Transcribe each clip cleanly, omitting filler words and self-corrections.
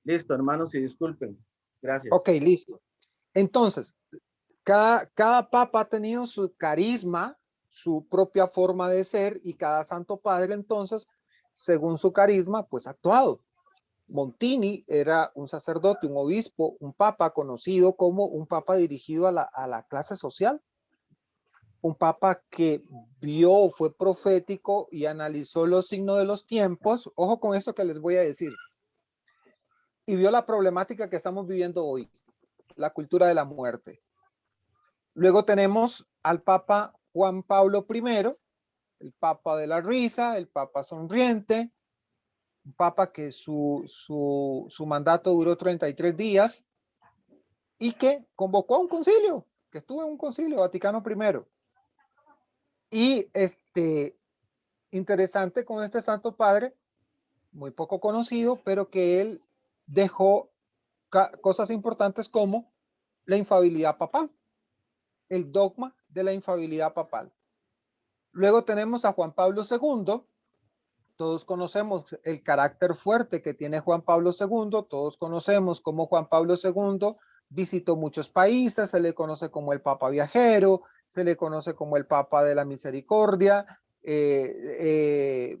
Listo, hermanos, y disculpen. Gracias. Ok, listo. Entonces, cada papa ha tenido su carisma, su propia forma de ser, y cada santo padre entonces, según su carisma, pues ha actuado. Montini era un sacerdote, un obispo, un papa conocido como un papa dirigido a la clase social, un papa que vio, fue profético y analizó los signos de los tiempos. Ojo con esto que les voy a decir. Y vio la problemática que estamos viviendo hoy, la cultura de la muerte. Luego tenemos al Papa Juan Pablo I, el Papa de la risa, el Papa sonriente, un Papa que su mandato duró 33 días y que convocó a un concilio, que estuvo en un concilio, Vaticano I. Y interesante con este Santo Padre, muy poco conocido, pero que él dejó cosas importantes como la infabilidad papal, el dogma de la infabilidad papal. Luego tenemos a Juan Pablo II. Todos conocemos el carácter fuerte que tiene Juan Pablo II. Todos conocemos cómo Juan Pablo II visitó muchos países. Se le conoce como el Papa Viajero, se le conoce como el Papa de la Misericordia. En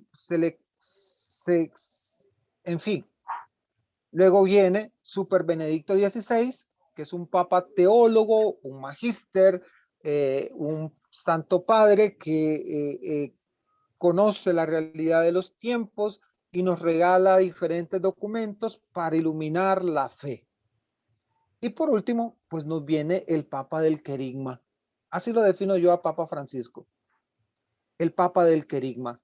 fin. Luego viene Super Benedicto XVI, que es un papa teólogo, un magíster, un santo padre que conoce la realidad de los tiempos y nos regala diferentes documentos para iluminar la fe. Y por último, pues nos viene el Papa del Querigma. Así lo defino yo a Papa Francisco. El Papa del Querigma.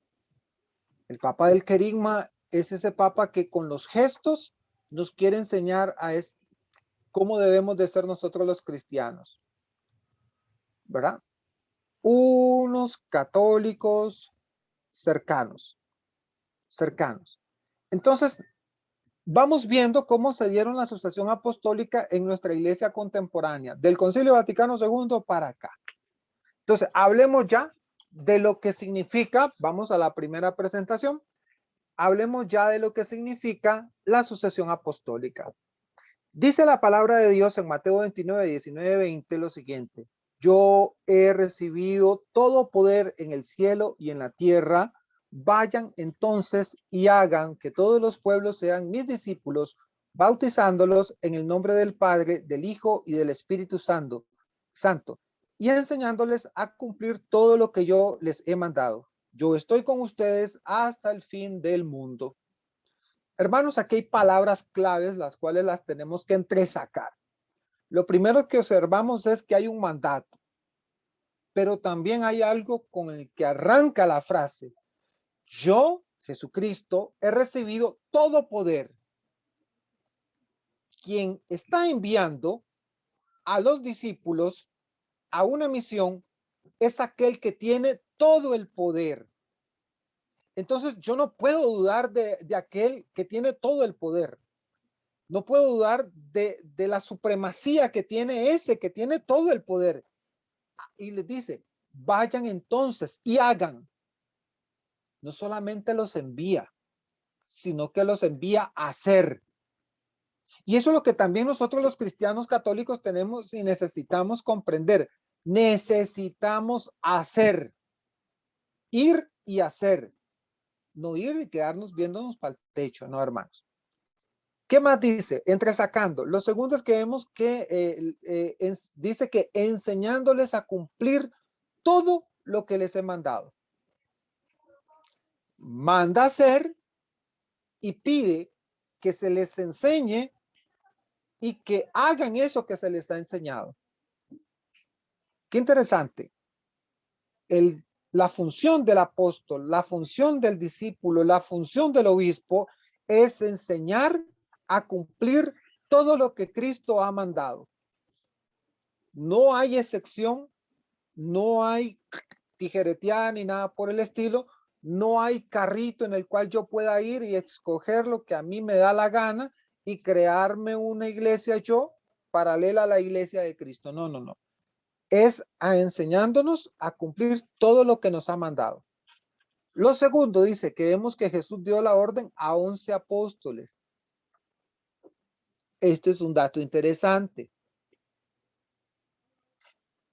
El Papa del Querigma es ese Papa que con los gestos nos quiere enseñar a cómo debemos de ser nosotros los cristianos, ¿verdad? Unos católicos cercanos. Entonces, vamos viendo cómo se dieron la sucesión apostólica en nuestra iglesia contemporánea, del Concilio Vaticano II para acá. Entonces, hablemos ya de lo que significa, vamos a la primera presentación, hablemos ya de lo que significa la sucesión apostólica. Dice la palabra de Dios en Mateo 29, 19, 20 lo siguiente: yo he recibido todo poder en el cielo y en la tierra. Vayan entonces y hagan que todos los pueblos sean mis discípulos, bautizándolos en el nombre del Padre, del Hijo y del Espíritu Santo, y enseñándoles a cumplir todo lo que yo les he mandado. Yo estoy con ustedes hasta el fin del mundo. Hermanos, aquí hay palabras claves, las cuales las tenemos que entresacar. Lo primero que observamos es que hay un mandato, pero también hay algo con el que arranca la frase. Yo, Jesucristo, he recibido todo poder. Quien está enviando a los discípulos a una misión es aquel que tiene todo el poder. Entonces yo no puedo dudar de aquel que tiene todo el poder. No puedo dudar de la supremacía que tiene ese, que tiene todo el poder. Y les dice, vayan entonces y hagan. No solamente los envía, sino que los envía a hacer. Y eso es lo que también nosotros los cristianos católicos tenemos y necesitamos comprender. Necesitamos hacer. Ir y hacer. No ir y quedarnos viéndonos para el techo, no, hermanos. ¿Qué más dice? Entresacando. Lo segundo es que vemos que dice que enseñándoles a cumplir todo lo que les he mandado. Manda hacer y pide que se les enseñe y que hagan eso que se les ha enseñado. Qué interesante. La función del apóstol, la función del discípulo, la función del obispo es enseñar a cumplir todo lo que Cristo ha mandado. No hay excepción, no hay tijereteada ni nada por el estilo, no hay carrito en el cual yo pueda ir y escoger lo que a mí me da la gana y crearme una iglesia yo paralela a la iglesia de Cristo. No, no, no. Es enseñándonos a cumplir todo lo que nos ha mandado. Lo segundo dice que vemos que Jesús dio la orden a 11 apóstoles. Este es un dato interesante.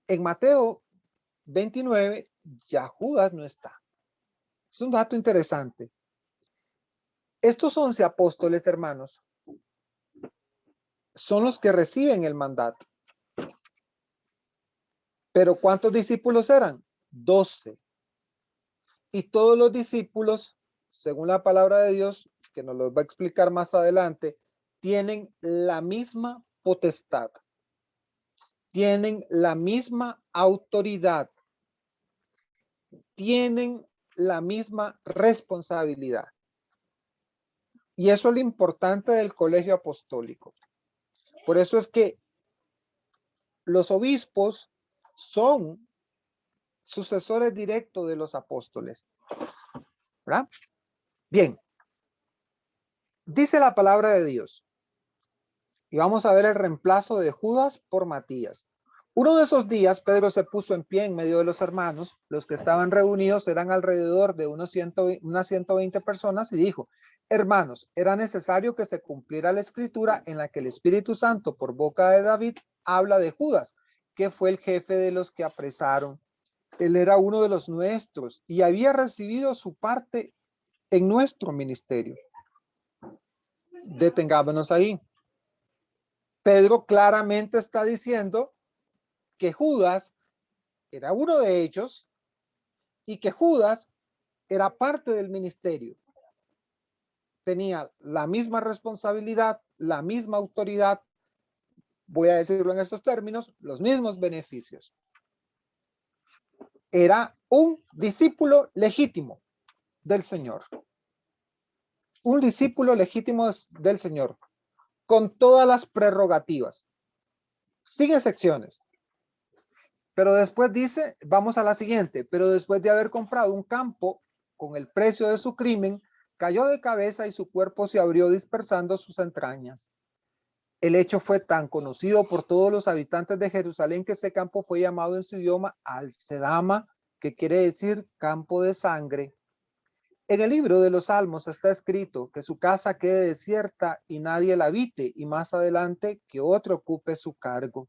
En Mateo 29, ya Judas no está. Es un dato interesante. Estos 11 apóstoles, hermanos, son los que reciben el mandato. Pero ¿cuántos discípulos eran? 12. Y todos los discípulos, según la palabra de Dios, que nos lo va a explicar más adelante, tienen la misma potestad, tienen la misma autoridad, tienen la misma responsabilidad. Y eso es lo importante del colegio apostólico. Por eso es que los obispos son sucesores directos de los apóstoles. ¿Verdad? Bien. Dice la palabra de Dios. Y vamos a ver el reemplazo de Judas por Matías. Uno de esos días, Pedro se puso en pie en medio de los hermanos. Los que estaban reunidos eran alrededor de unas 120 personas y dijo: hermanos, era necesario que se cumpliera la escritura en la que el Espíritu Santo, por boca de David, habla de Judas, que fue el jefe de los que apresaron. Él era uno de los nuestros y había recibido su parte en nuestro ministerio. Detengámonos ahí. Pedro claramente está diciendo que Judas era uno de ellos y que Judas era parte del ministerio. Tenía la misma responsabilidad, la misma autoridad, voy a decirlo en estos términos, los mismos beneficios. Era un discípulo legítimo del Señor. Un discípulo legítimo del Señor, con todas las prerrogativas, sin excepciones. Pero después dice, vamos a la siguiente, pero después de haber comprado un campo con el precio de su crimen, cayó de cabeza y su cuerpo se abrió dispersando sus entrañas. El hecho fue tan conocido por todos los habitantes de Jerusalén que ese campo fue llamado en su idioma Al-Sedama, que quiere decir campo de sangre. En el libro de los Salmos está escrito que su casa quede desierta y nadie la habite, y más adelante que otro ocupe su cargo.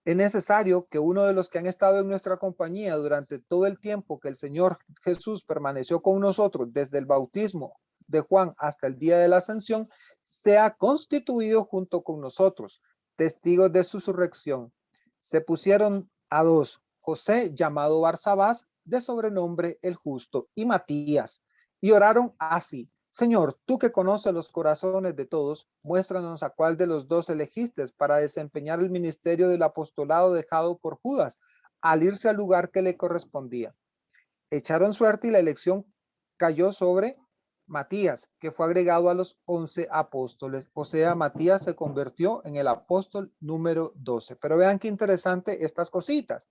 Es necesario que uno de los que han estado en nuestra compañía durante todo el tiempo que el Señor Jesús permaneció con nosotros, desde el bautismo de Juan hasta el día de la ascensión, sea constituido junto con nosotros, testigos de su resurrección. Se pusieron a dos: José, llamado Barsabás, de sobrenombre el Justo, y Matías, y oraron así: Señor, tú que conoces los corazones de todos, muéstranos a cuál de los dos elegiste para desempeñar el ministerio del apostolado dejado por Judas, al irse al lugar que le correspondía. Echaron suerte y la elección cayó sobre Matías, que fue agregado a los 11 apóstoles. O sea, Matías se convirtió en el apóstol número 12. Pero vean qué interesante estas cositas.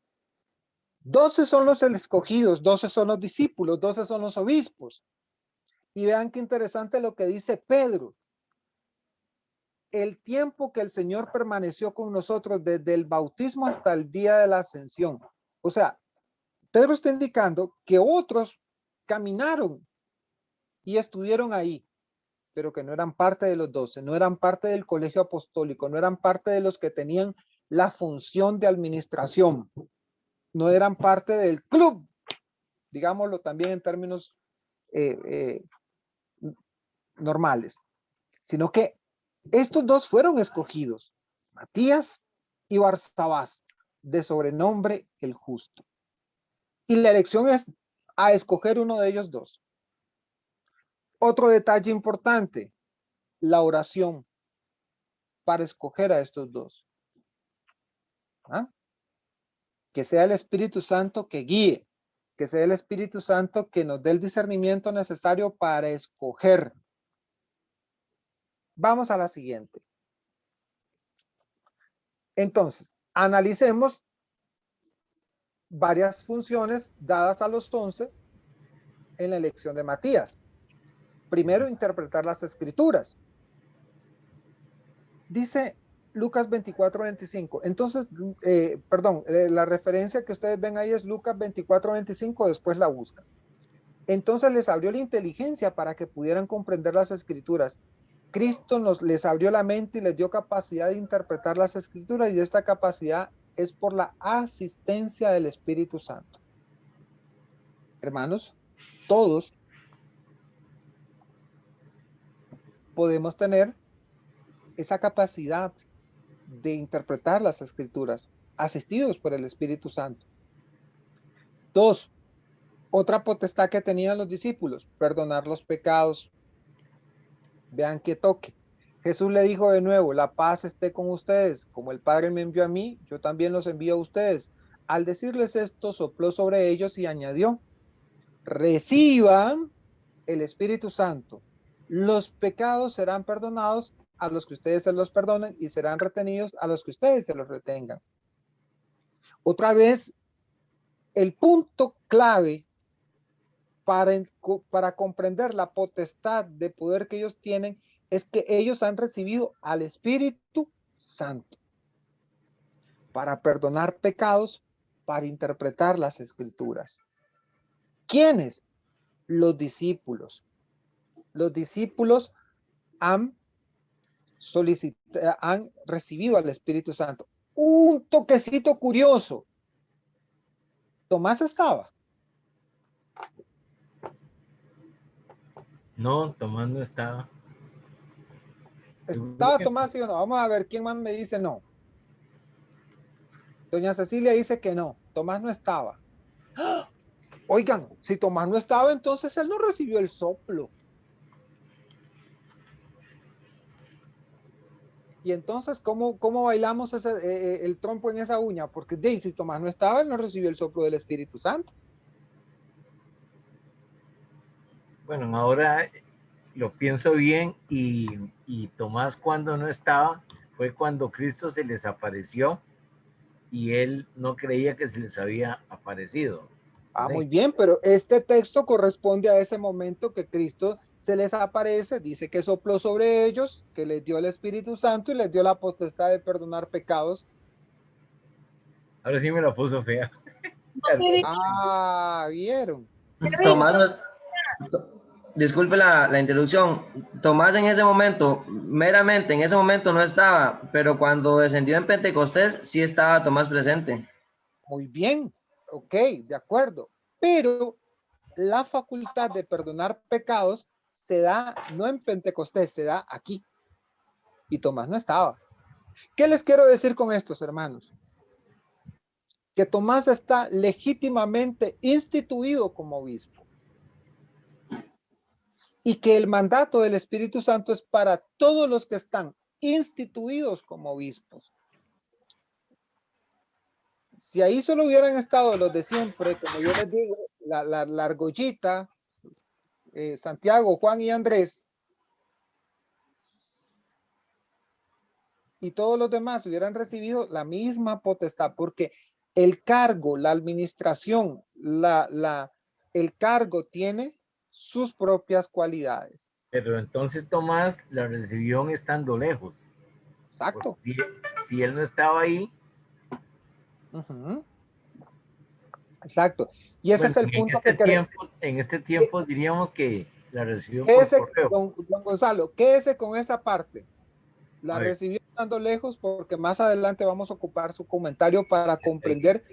12 son los escogidos, 12 son los discípulos, 12 son los obispos. Y vean qué interesante lo que dice Pedro. El tiempo que el Señor permaneció con nosotros desde el bautismo hasta el día de la ascensión. O sea, Pedro está indicando que otros caminaron y estuvieron ahí, pero que no eran parte de los 12, no eran parte del colegio apostólico, no eran parte de los que tenían la función de administración, no eran parte del club, digámoslo también en términos normales, sino que estos dos fueron escogidos, Matías y Barsabás, de sobrenombre el Justo. Y la elección es a escoger uno de ellos dos. Otro detalle importante, la oración para escoger a estos dos. ¿Ah? Que sea el Espíritu Santo que guíe, que sea el Espíritu Santo que nos dé el discernimiento necesario para escoger. Vamos a la siguiente. Entonces, analicemos varias funciones dadas a los 11 en la elección de Matías. Primero, interpretar las escrituras. Dice Lucas 24:25. Entonces, la referencia que ustedes ven ahí es Lucas 24:25, después la buscan. Entonces les abrió la inteligencia para que pudieran comprender las escrituras. Cristo les abrió la mente y les dio capacidad de interpretar las escrituras, y esta capacidad es por la asistencia del Espíritu Santo. Hermanos, todos podemos tener esa capacidad de interpretar las escrituras, asistidos por el Espíritu Santo. 2. Otra potestad que tenían los discípulos, perdonar los pecados. Vean qué toque. Jesús le dijo de nuevo, la paz esté con ustedes, como el Padre me envió a mí, yo también los envío a ustedes. Al decirles esto, sopló sobre ellos y añadió, reciban el Espíritu Santo. Los pecados serán perdonados a los que ustedes se los perdonen y serán retenidos a los que ustedes se los retengan. Otra vez, el punto clave para comprender la potestad de poder que ellos tienen es que ellos han recibido al Espíritu Santo para perdonar pecados, para interpretar las escrituras. ¿Quiénes? Los discípulos. Los discípulos han recibido al Espíritu Santo. Un toquecito curioso. Tomás estaba. No, Tomás no estaba. ¿Estaba Tomás, sí o no? Vamos a ver quién más me dice no. Doña Cecilia dice que no. Tomás no estaba. ¡Ah! Oigan, si Tomás no estaba, entonces él no recibió el soplo. Y entonces, ¿cómo bailamos el trompo en esa uña? Porque si Tomás no estaba, él no recibió el soplo del Espíritu Santo. Bueno, ahora lo pienso bien y Tomás cuando no estaba fue cuando Cristo se les apareció y él no creía que se les había aparecido. Ah, ¿Sí? muy bien, pero este texto corresponde a ese momento que Cristo se les aparece, dice que sopló sobre ellos, que les dio el Espíritu Santo y les dio la potestad de perdonar pecados. Ahora sí me la puso fea. Ah, ¿vieron? Tomás, disculpe la interrupción. Tomás en ese momento, meramente en ese momento no estaba, pero cuando descendió en Pentecostés sí estaba Tomás presente. Muy bien, ok, de acuerdo. Pero la facultad de perdonar pecados se da no en Pentecostés, se da aquí. Y Tomás no estaba. ¿Qué les quiero decir con estos, hermanos? Que Tomás está legítimamente instituido como obispo. Y que el mandato del Espíritu Santo es para todos los que están instituidos como obispos. Si ahí solo hubieran estado los de siempre, como yo les digo, la argollita, Santiago, Juan y Andrés, y todos los demás hubieran recibido la misma potestad, porque el cargo, la administración, el cargo tiene sus propias cualidades. Pero entonces Tomás la recibió estando lejos. Exacto. Si él no estaba ahí. Exacto. Y ese es el punto que queremos. En este tiempo diríamos que la recibió por correo. Don Gonzalo, quédese con esa parte. La recibió estando lejos, porque más adelante vamos a ocupar su comentario para comprender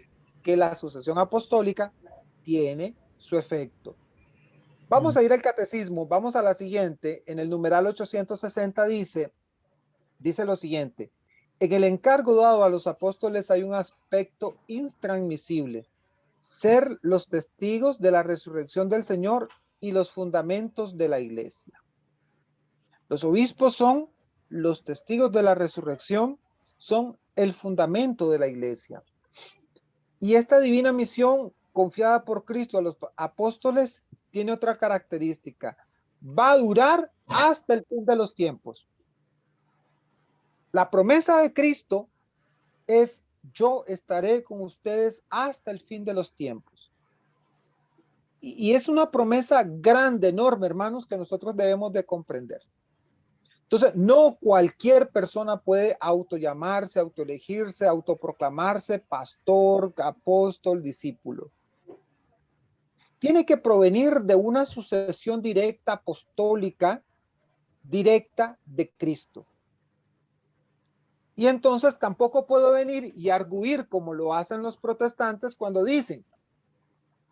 que la sucesión apostólica tiene su efecto. Vamos a ir al catecismo, vamos a la siguiente. En el numeral 860 dice lo siguiente: en el encargo dado a los apóstoles hay un aspecto intransmisible: ser los testigos de la resurrección del Señor y los fundamentos de la iglesia. Los obispos son los testigos de la resurrección, son el fundamento de la iglesia. Y esta divina misión confiada por Cristo a los apóstoles tiene otra característica: va a durar hasta el fin de los tiempos. La promesa de Cristo es: yo estaré con ustedes hasta el fin de los tiempos. Y es una promesa grande, enorme, hermanos, que nosotros debemos de comprender. Entonces, no cualquier persona puede autollamarse, autoelegirse, autoproclamarse pastor, apóstol, discípulo. Tiene que provenir de una sucesión directa apostólica directa de Cristo. Y entonces tampoco puedo venir y arguir como lo hacen los protestantes cuando dicen,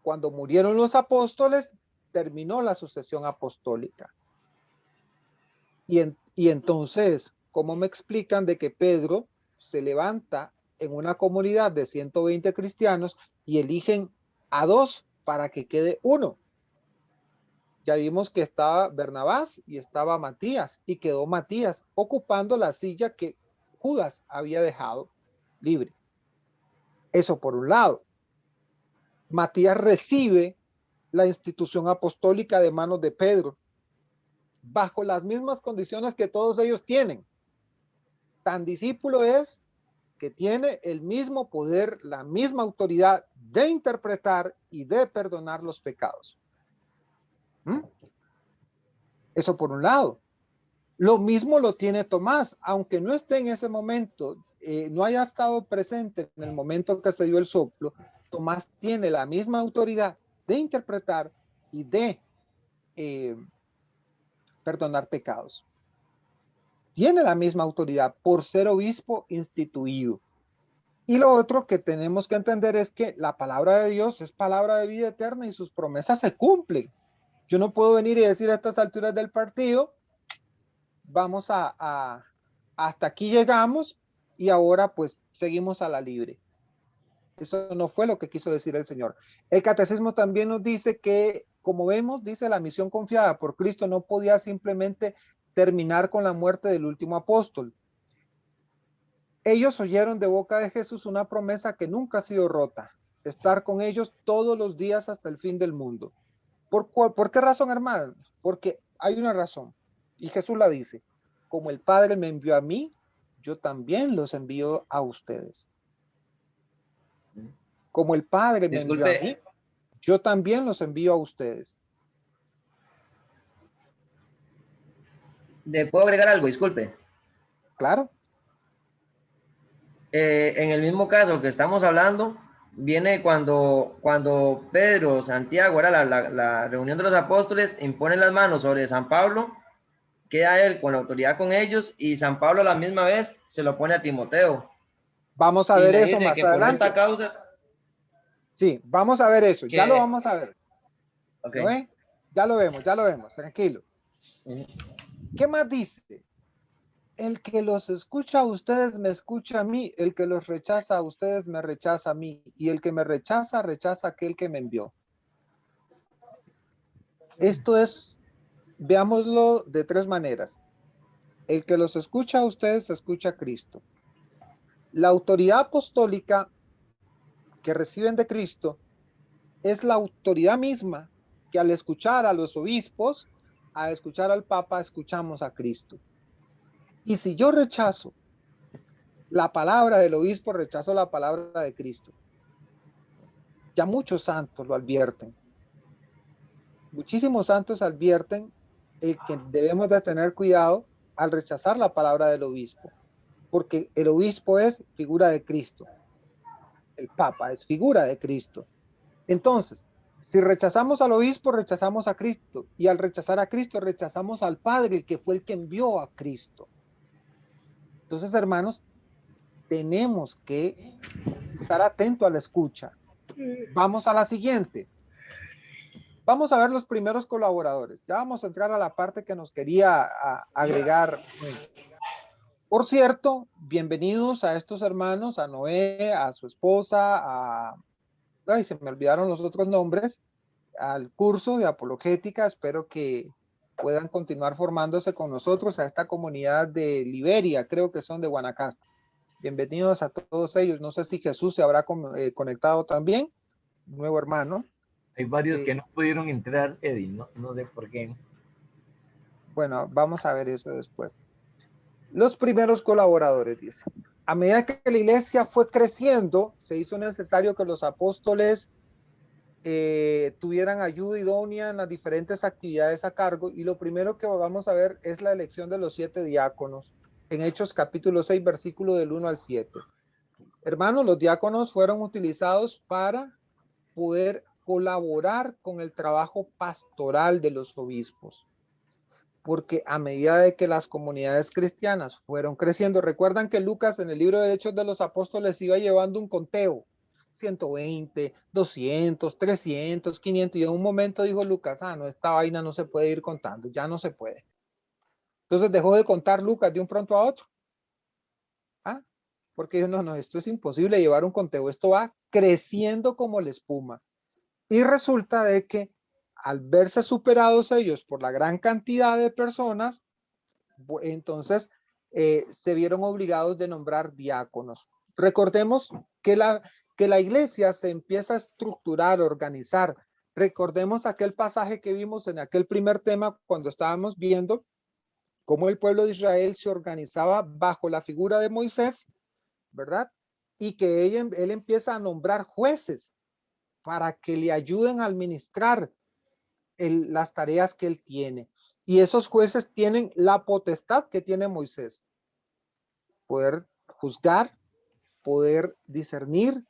cuando murieron los apóstoles, terminó la sucesión apostólica. Y entonces, ¿cómo me explican de que Pedro se levanta en una comunidad de 120 cristianos y eligen a 2 para que quede uno? Ya vimos que estaba Bernabás y estaba Matías, y quedó Matías ocupando la silla que Judas había dejado libre. Eso por un lado. Matías recibe la institución apostólica de manos de Pedro, bajo las mismas condiciones que todos ellos tienen. Tan discípulo es que tiene el mismo poder, la misma autoridad de interpretar y de perdonar los pecados. Eso por un lado. Lo mismo lo tiene Tomás, aunque no esté en ese momento, no haya estado presente en el momento que se dio el soplo. Tomás tiene la misma autoridad de interpretar y de perdonar pecados. Tiene la misma autoridad por ser obispo instituido. Y lo otro que tenemos que entender es que la palabra de Dios es palabra de vida eterna y sus promesas se cumplen. Yo no puedo venir y decir a estas alturas del partido, vamos hasta aquí llegamos y ahora pues seguimos a la libre. Eso no fue lo que quiso decir el Señor. El catecismo también nos dice que, como vemos, dice la misión confiada por Cristo no podía simplemente terminar con la muerte del último apóstol. Ellos oyeron de boca de Jesús una promesa que nunca ha sido rota, estar con ellos todos los días hasta el fin del mundo. ¿Por qué razón, hermanos? Porque hay una razón, y Jesús la dice, como el Padre me envió a mí, yo también los envío a ustedes. Como el Padre me envió a mí, yo también los envío a ustedes. ¿Le puedo agregar algo? Disculpe. Claro. En el mismo caso que estamos hablando, viene cuando Pedro, Santiago, era la reunión de los apóstoles, impone las manos sobre San Pablo, queda él con la autoridad con ellos, y San Pablo a la misma vez se lo pone a Timoteo. Vamos a ver eso más adelante. Por esta causa, sí, vamos a ver eso, ya lo vamos a ver. Okay. ¿No ve? Ya lo vemos, tranquilo. ¿Qué más dice? El que los escucha a ustedes me escucha a mí, el que los rechaza a ustedes me rechaza a mí, y el que me rechaza, rechaza a aquel que me envió. Esto es, veámoslo de 3 maneras. El que los escucha a ustedes escucha a Cristo. La autoridad apostólica que reciben de Cristo es la autoridad misma que al escuchar a los obispos, a escuchar al Papa, escuchamos a Cristo. Y si yo rechazo la palabra del obispo, rechazo la palabra de Cristo. Ya muchos santos lo advierten. Muchísimos santos advierten que debemos de tener cuidado al rechazar la palabra del obispo, porque el obispo es figura de Cristo. El Papa es figura de Cristo. Entonces, si rechazamos al obispo, rechazamos a Cristo, y al rechazar a Cristo, rechazamos al Padre, que fue el que envió a Cristo. Entonces, hermanos, tenemos que estar atentos a la escucha. Vamos a la siguiente. Vamos a ver los primeros colaboradores. Ya vamos a entrar a la parte que nos quería agregar. Por cierto, bienvenidos a estos hermanos, a Noé, a su esposa, ay, se me olvidaron los otros nombres, al curso de apologética. Espero que puedan continuar formándose con nosotros a esta comunidad de Liberia, creo que son de Guanacaste. Bienvenidos a todos ellos. No sé si Jesús se habrá conectado también, nuevo hermano. Hay varios que no pudieron entrar, Eddie, no sé por qué. Bueno, vamos a ver eso después. Los primeros colaboradores, dice. A medida que la iglesia fue creciendo, se hizo necesario que los apóstoles tuvieran ayuda idónea en las diferentes actividades a cargo, y lo primero que vamos a ver es la elección de los 7 diáconos en Hechos capítulo 6 versículo del 1 al 7. Hermanos, los diáconos fueron utilizados para poder colaborar con el trabajo pastoral de los obispos. porque a medida de que las comunidades cristianas fueron creciendo, recuerdan que Lucas en el libro de Hechos de los Apóstoles iba llevando un conteo, 120, 200, 300, 500, y en un momento dijo Lucas, no, esta vaina no se puede ir contando, ya no se puede. Entonces dejó de contar Lucas de un pronto a otro. Porque dijo, no, esto es imposible llevar un conteo, esto va creciendo como la espuma. Y resulta de que al verse superados ellos por la gran cantidad de personas, entonces se vieron obligados de nombrar diáconos. Recordemos que la iglesia se empieza a estructurar, a organizar. Recordemos aquel pasaje que vimos en aquel primer tema cuando estábamos viendo cómo el pueblo de Israel se organizaba bajo la figura de Moisés, ¿verdad? Y que él empieza a nombrar jueces para que le ayuden a administrar las tareas que él tiene. Y esos jueces tienen la potestad que tiene Moisés. Poder juzgar, poder discernir,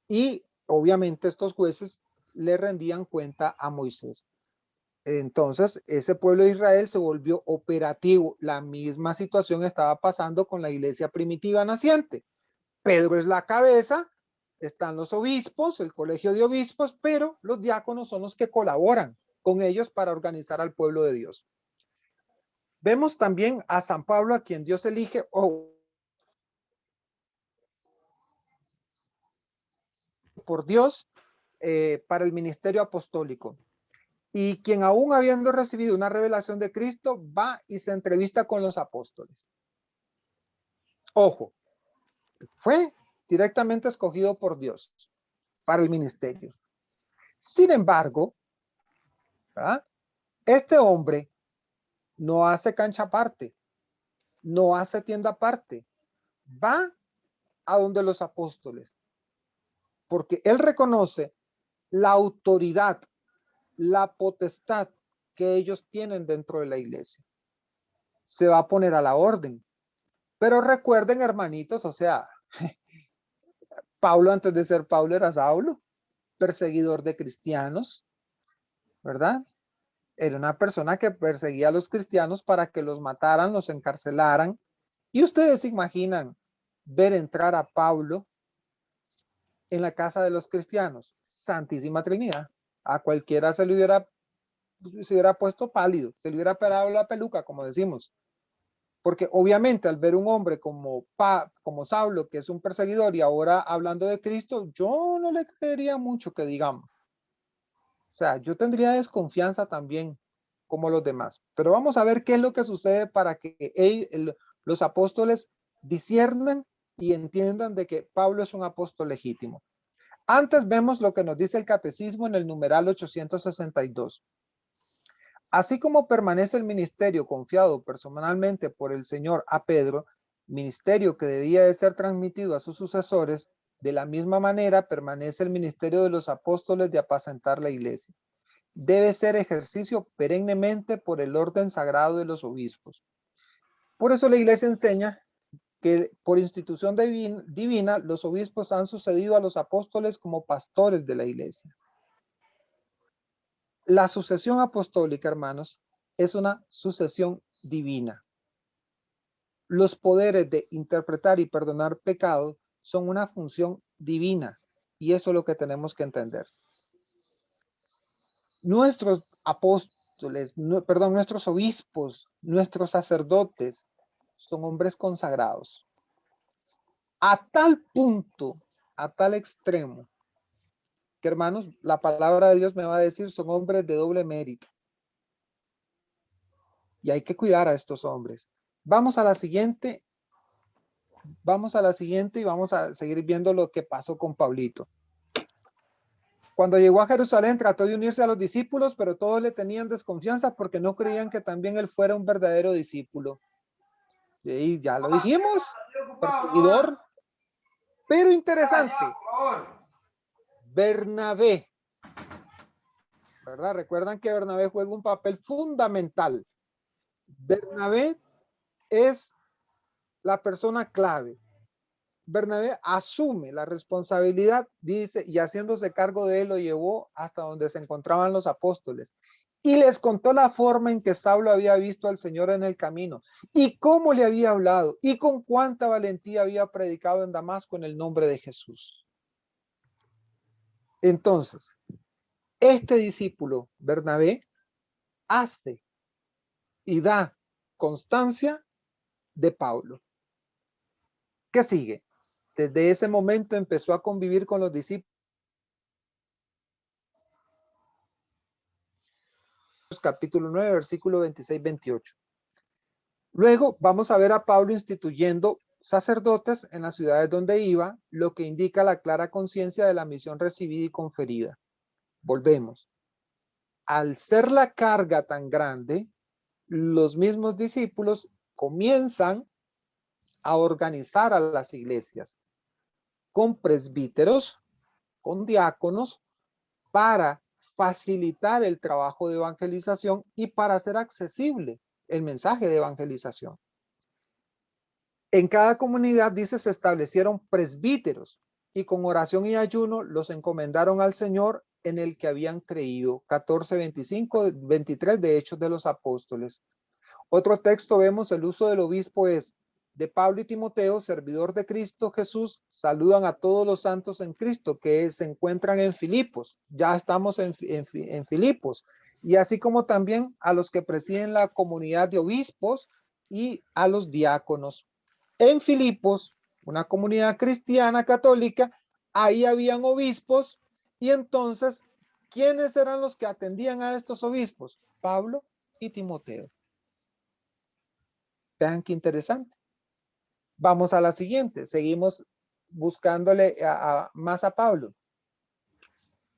y obviamente estos jueces le rendían cuenta a Moisés. Entonces, ese pueblo de Israel se volvió operativo. La misma situación estaba pasando con la iglesia primitiva naciente. Pedro es la cabeza, están los obispos, el colegio de obispos, pero los diáconos son los que colaboran con ellos para organizar al pueblo de Dios. Vemos también a San Pablo, a quien Dios elige por Dios para el ministerio apostólico. Y quien aún habiendo recibido una revelación de Cristo, va y se entrevista con los apóstoles. Ojo, fue directamente escogido por Dios para el ministerio. Sin embargo, ¿verdad? Este hombre no hace cancha aparte, no hace tienda aparte, va a donde los apóstoles, porque él reconoce la autoridad, la potestad que ellos tienen dentro de la iglesia. Se va a poner a la orden. Pero recuerden, hermanitos, o sea, Pablo antes de ser Pablo era Saulo, perseguidor de cristianos, ¿verdad? Era una persona que perseguía a los cristianos para que los mataran, los encarcelaran. Y ustedes se imaginan ver entrar a Pablo en la casa de los cristianos. Santísima Trinidad. A cualquiera se hubiera puesto pálido, se le hubiera parado la peluca, como decimos. Porque obviamente al ver un hombre como Saulo, que es un perseguidor, y ahora hablando de Cristo, yo no le creería mucho que digamos. O sea, yo tendría desconfianza también, como los demás. Pero vamos a ver qué es lo que sucede para que los apóstoles disciernan y entiendan de que Pablo es un apóstol legítimo. Antes vemos lo que nos dice el catecismo en el numeral 862. Así como permanece el ministerio confiado personalmente por el Señor a Pedro, ministerio que debía de ser transmitido a sus sucesores, de la misma manera permanece el ministerio de los apóstoles de apacentar la iglesia. Debe ser ejercicio perennemente por el orden sagrado de los obispos. Por eso la iglesia enseña que por institución divina los obispos han sucedido a los apóstoles como pastores de la iglesia. La sucesión apostólica, hermanos, es una sucesión divina. Los poderes de interpretar y perdonar pecados son una función divina, y eso es lo que tenemos que entender. Nuestros apóstoles, nuestros obispos, nuestros sacerdotes son hombres consagrados. A tal punto, a tal extremo, que hermanos, la palabra de Dios me va a decir, son hombres de doble mérito. Y hay que cuidar a estos hombres. Vamos a la siguiente y vamos a seguir viendo lo que pasó con Pablito. Cuando llegó a Jerusalén trató de unirse a los discípulos, pero todos le tenían desconfianza porque no creían que también él fuera un verdadero discípulo. Y ya lo dijimos, perseguidor. Pero interesante, Bernabé, ¿verdad? Recuerdan que Bernabé juega un papel fundamental. Bernabé es la persona clave. Bernabé asume la responsabilidad, dice, y haciéndose cargo de él lo llevó hasta donde se encontraban los apóstoles. y les contó la forma en que Saulo había visto al Señor en el camino y cómo le había hablado y con cuánta valentía había predicado en Damasco en el nombre de Jesús. Entonces, este discípulo, Bernabé, hace y da constancia de Pablo. ¿Qué sigue? Desde ese momento empezó a convivir con los discípulos. Capítulo 9, versículo 26-28. Luego vamos a ver a Pablo instituyendo sacerdotes en las ciudades donde iba, lo que indica la clara conciencia de la misión recibida y conferida. Volvemos. Al ser la carga tan grande, los mismos discípulos comienzan a organizar a las iglesias con presbíteros, con diáconos, para facilitar el trabajo de evangelización y para hacer accesible el mensaje de evangelización. En cada comunidad, dice, se establecieron presbíteros y con oración y ayuno los encomendaron al Señor en el que habían creído. 14, 25, 23 de Hechos de los Apóstoles. Otro texto vemos el uso del obispo es: de Pablo y Timoteo, servidor de Cristo Jesús, saludan a todos los santos en Cristo que se encuentran en Filipos. Ya estamos en Filipos. Y así como también a los que presiden la comunidad de obispos y a los diáconos. En Filipos, una comunidad cristiana católica, ahí habían obispos y entonces, ¿quiénes eran los que atendían a estos obispos? Pablo y Timoteo. Vean qué interesante. Vamos a la siguiente. Seguimos buscándole más a Pablo.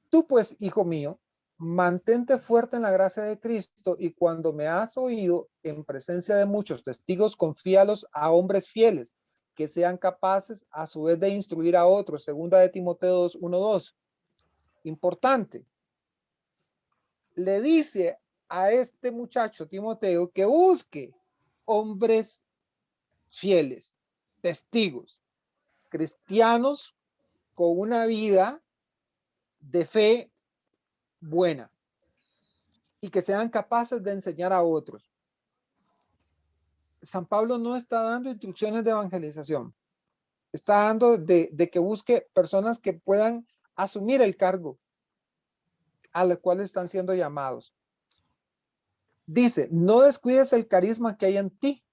Tú pues, hijo mío, mantente fuerte en la gracia de Cristo y cuando me has oído en presencia de muchos testigos, confíalos a hombres fieles que sean capaces a su vez de instruir a otros. Segunda de Timoteo 1:2. Importante. Le dice a este muchacho Timoteo que busque hombres fieles, testigos, cristianos con una vida de fe buena y que sean capaces de enseñar a otros. San Pablo no está dando instrucciones de evangelización, está dando de que busque personas que puedan asumir el cargo a los cuales están siendo llamados. Dice, no descuides el carisma que hay en ti,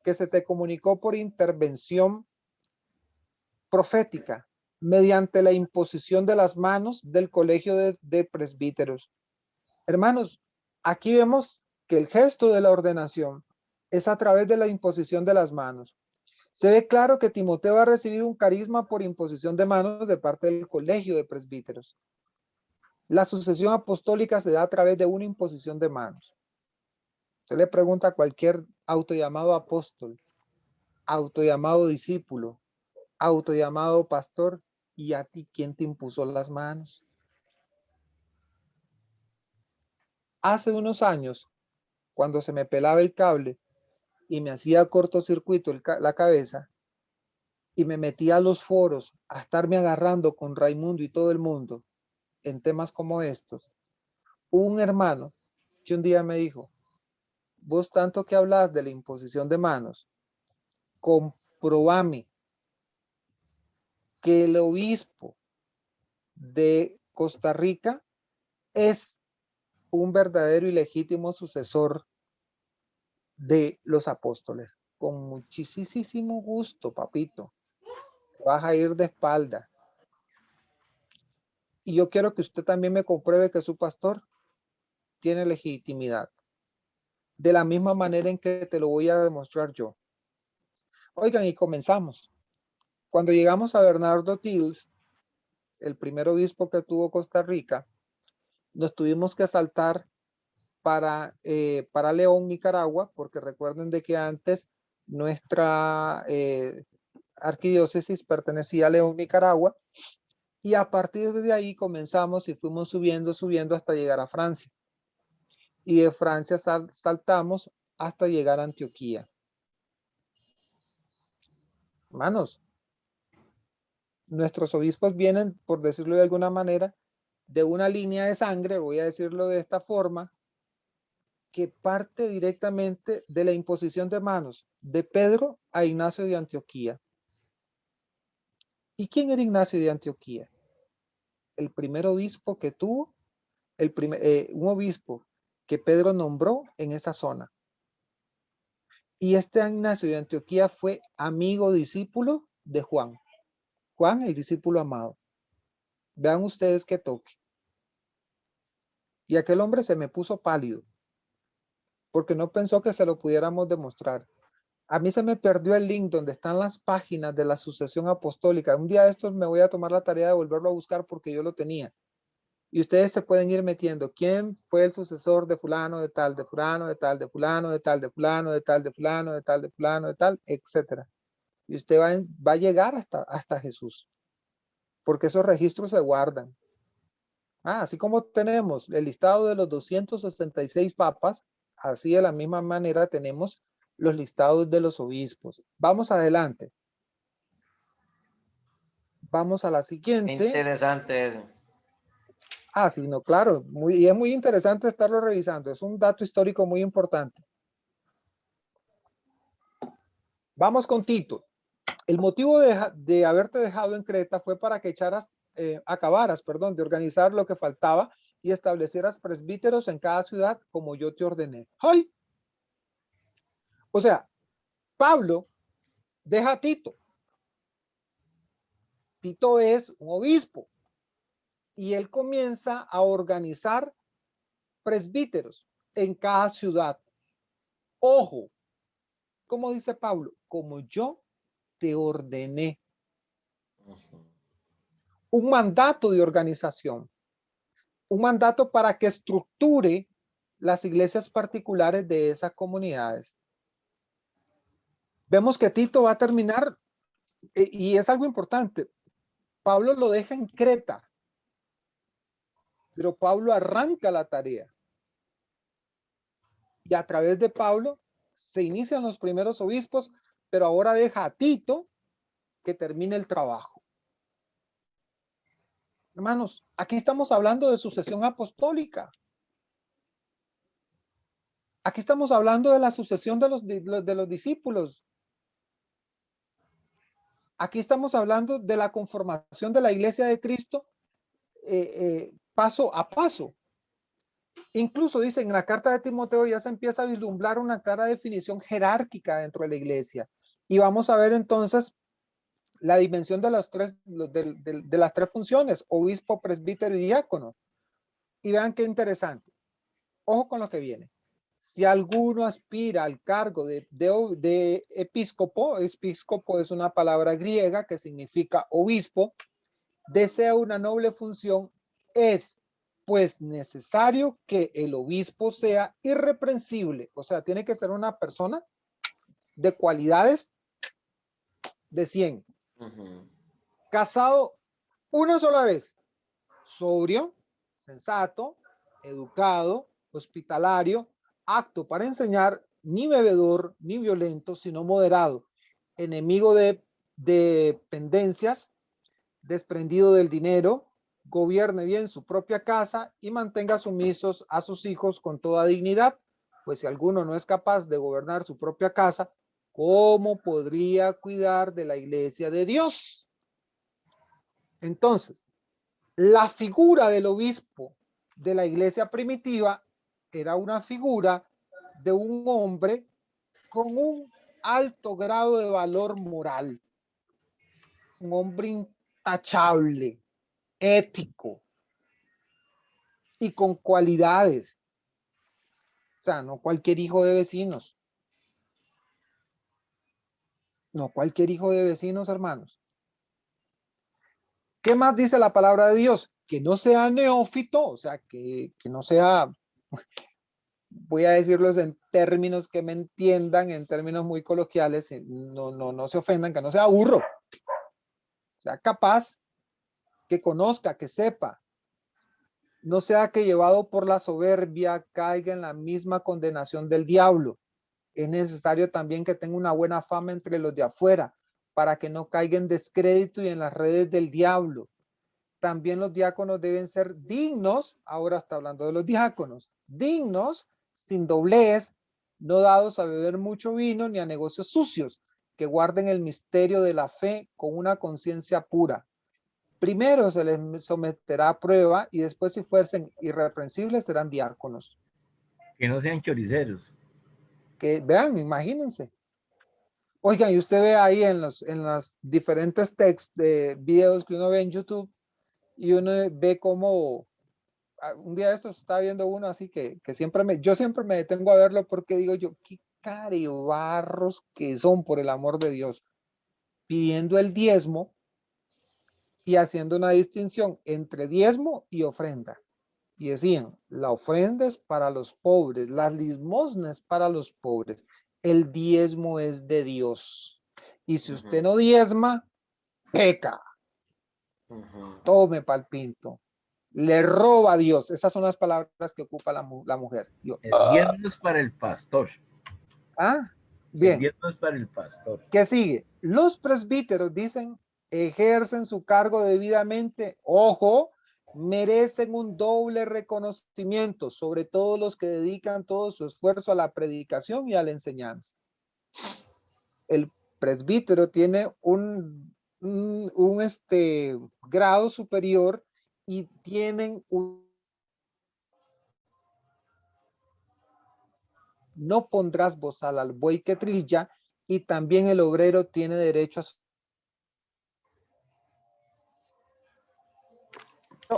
que se te comunicó por intervención profética, mediante la imposición de las manos del colegio de presbíteros. Hermanos, aquí vemos que el gesto de la ordenación es a través de la imposición de las manos. Se ve claro que Timoteo ha recibido un carisma por imposición de manos de parte del colegio de presbíteros. La sucesión apostólica se da a través de una imposición de manos. Se le pregunta a cualquier autollamado apóstol, autollamado discípulo, autollamado pastor, ¿y a ti quién te impuso las manos? Hace unos años, cuando se me pelaba el cable y me hacía cortocircuito la cabeza y me metía a los foros a estarme agarrando con Raimundo y todo el mundo en temas como estos, hubo un hermano que un día me dijo, vos tanto que hablas de la imposición de manos, comprobame que el obispo de Costa Rica es un verdadero y legítimo sucesor de los apóstoles. Con muchísimo gusto, papito. Vas a ir de espalda. Y yo quiero que usted también me compruebe que su pastor tiene legitimidad. De la misma manera en que te lo voy a demostrar yo. Oigan, y comenzamos. Cuando llegamos a Bernardo Tills, el primer obispo que tuvo Costa Rica, nos tuvimos que saltar para León, Nicaragua, porque recuerden de que antes nuestra arquidiócesis pertenecía a León, Nicaragua, y a partir de ahí comenzamos y fuimos subiendo hasta llegar a Francia. Y de Francia saltamos hasta llegar a Antioquía. Hermanos, nuestros obispos vienen, por decirlo de alguna manera, de una línea de sangre, voy a decirlo de esta forma, que parte directamente de la imposición de manos de Pedro a Ignacio de Antioquía. ¿Y quién era Ignacio de Antioquía? El primer obispo que tuvo, un obispo que Pedro nombró en esa zona. Y este Ignacio de Antioquía fue amigo, discípulo de Juan. Juan, el discípulo amado. Vean ustedes qué toque. Y aquel hombre se me puso pálido, porque no pensó que se lo pudiéramos demostrar. A mí se me perdió el link donde están las páginas de la sucesión apostólica. Un día de estos me voy a tomar la tarea de volverlo a buscar porque yo lo tenía. Y ustedes se pueden ir metiendo. ¿Quién fue el sucesor de fulano, de tal, de fulano, de tal, de fulano, de tal, de fulano, de tal, de fulano, de tal, de fulano, de tal, etcétera? Y usted va a llegar hasta Jesús. Porque esos registros se guardan. Así como tenemos el listado de los 266 papas, así de la misma manera tenemos los listados de los obispos. Vamos adelante. Vamos a la siguiente. Interesante eso. Sí, no, claro. Y es muy interesante estarlo revisando. Es un dato histórico muy importante. Vamos con Tito. El motivo de haberte dejado en Creta fue para que acabaras de organizar lo que faltaba y establecieras presbíteros en cada ciudad como yo te ordené. ¡Ay! O sea, Pablo deja a Tito. Tito es un obispo y él comienza a organizar presbíteros en cada ciudad. Ojo, como dice Pablo, como yo te ordené. Un mandato de organización, un mandato para que estructure las iglesias particulares de esas comunidades. Vemos que Tito va a terminar, y es algo importante, Pablo lo deja en Creta, pero Pablo arranca la tarea. Y a través de Pablo se inician los primeros obispos, pero ahora deja a Tito que termine el trabajo. Hermanos, aquí estamos hablando de sucesión apostólica. Aquí estamos hablando de la sucesión de los discípulos. Aquí estamos hablando de la conformación de la iglesia de Cristo paso a paso. Incluso dice en la carta de Timoteo ya se empieza a vislumbrar una clara definición jerárquica dentro de la iglesia. Y vamos a ver entonces la dimensión de las tres funciones, obispo, presbítero y diácono. Y vean qué interesante. Ojo con lo que viene. Si alguno aspira al cargo de episcopo es una palabra griega que significa obispo, desea una noble función, es pues necesario que el obispo sea irreprensible, o sea, tiene que ser una persona de cualidades de 100. Casado una sola vez, sobrio, sensato, educado, hospitalario, apto para enseñar, ni bebedor, ni violento, sino moderado, enemigo de dependencias, desprendido del dinero, gobierne bien su propia casa y mantenga sumisos a sus hijos con toda dignidad, pues si alguno no es capaz de gobernar su propia casa, ¿cómo podría cuidar de la iglesia de Dios? Entonces, la figura del obispo de la iglesia primitiva era una figura de un hombre con un alto grado de valor moral, un hombre intachable, ético y con cualidades. O sea, no cualquier hijo de vecinos. No cualquier hijo de vecinos, hermanos. ¿Qué más dice la palabra de Dios? Que no sea neófito, o sea, que no sea, voy a decirlos en términos que me entiendan, en términos muy coloquiales, no se ofendan, que no sea burro. O sea, capaz, que conozca, que sepa. No sea que llevado por la soberbia caiga en la misma condenación del diablo. Es necesario también que tenga una buena fama entre los de afuera, para que no caiga en descrédito y en las redes del diablo. También los diáconos deben ser dignos, ahora está hablando de los diáconos, dignos sin doblez, no dados a beber mucho vino ni a negocios sucios, que guarden el misterio de la fe con una conciencia pura. Primero se les someterá a prueba y después, si fuesen irreprensibles, serán diáconos. Que no sean choriceros. Que vean, imagínense. Oigan, y usted ve ahí en los diferentes textos de videos que uno ve en YouTube y uno ve cómo un día de estos estaba viendo uno así que yo siempre me detengo a verlo porque digo yo, qué caribarros que son, por el amor de Dios, pidiendo el diezmo y haciendo una distinción entre diezmo y ofrenda. Y decían, la ofrenda es para los pobres, las limosnas para los pobres, el diezmo es de Dios. Y si usted no diezma, peca. Tome pal pinto. Le roba a Dios. Esas son las palabras que ocupa la mujer. Yo, El diezmo es para el pastor. El bien. diezmo es para el pastor. ¿Qué sigue? Los presbíteros dicen, ejercen su cargo debidamente. Ojo, merecen un doble reconocimiento, sobre todo los que dedican todo su esfuerzo a la predicación y a la enseñanza. El presbítero tiene un grado superior y tienen no pondrás bozal al buey que trilla, y también el obrero tiene derecho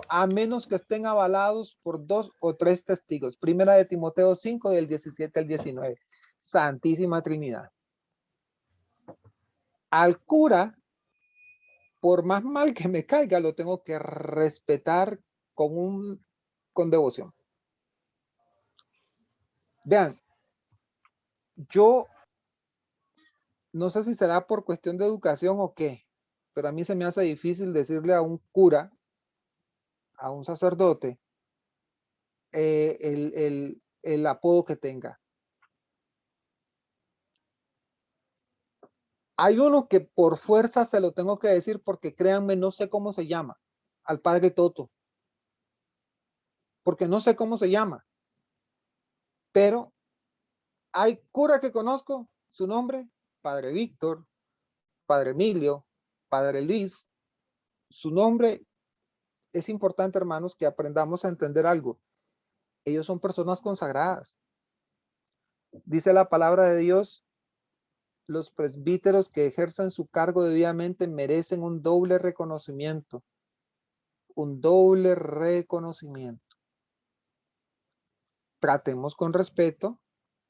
a menos que estén avalados por 2 o 3 testigos. Primera de Timoteo 5, del 17 al 19. Santísima Trinidad. Al cura, por más mal que me caiga, lo tengo que respetar con devoción. Vean, yo no sé si será por cuestión de educación o qué, pero a mí se me hace difícil decirle a un cura, a un sacerdote, el apodo que tenga. Hay uno que por fuerza se lo tengo que decir porque créanme, no sé cómo se llama, al padre Toto, porque no sé cómo se llama, pero hay cura que conozco, su nombre, padre Víctor, padre Emilio, padre Luis, su nombre. Es importante, hermanos, que aprendamos a entender algo. Ellos son personas consagradas. Dice la palabra de Dios, los presbíteros que ejerzan su cargo debidamente merecen un doble reconocimiento. Un doble reconocimiento. Tratemos con respeto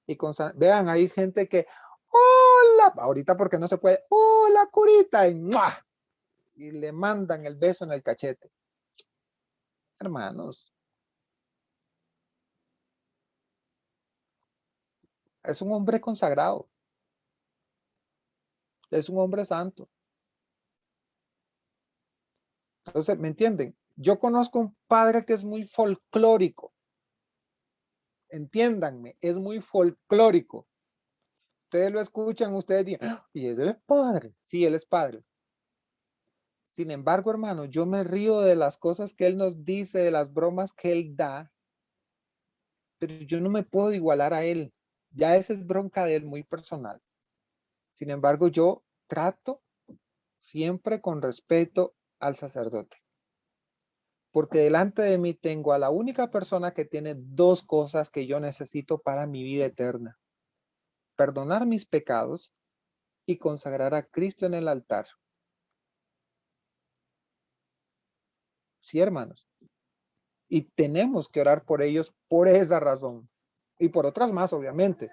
y vean, hay gente que, hola, ahorita porque no se puede, hola curita, y le mandan el beso en el cachete. Hermanos, es un hombre consagrado. Es un hombre santo. Entonces, ¿me entienden? Yo conozco un padre que es muy folclórico. Entiéndanme, es muy folclórico. Ustedes lo escuchan, ustedes dicen, y ese es padre. Sí, él es padre. Sin embargo, hermano, yo me río de las cosas que él nos dice, de las bromas que él da, pero yo no me puedo igualar a él. Ya esa es bronca de él, muy personal. Sin embargo, yo trato siempre con respeto al sacerdote. Porque delante de mí tengo a la única persona que tiene 2 cosas que yo necesito para mi vida eterna: perdonar mis pecados y consagrar a Cristo en el altar. Sí, hermanos. Y tenemos que orar por ellos por esa razón. Y por otras más, obviamente.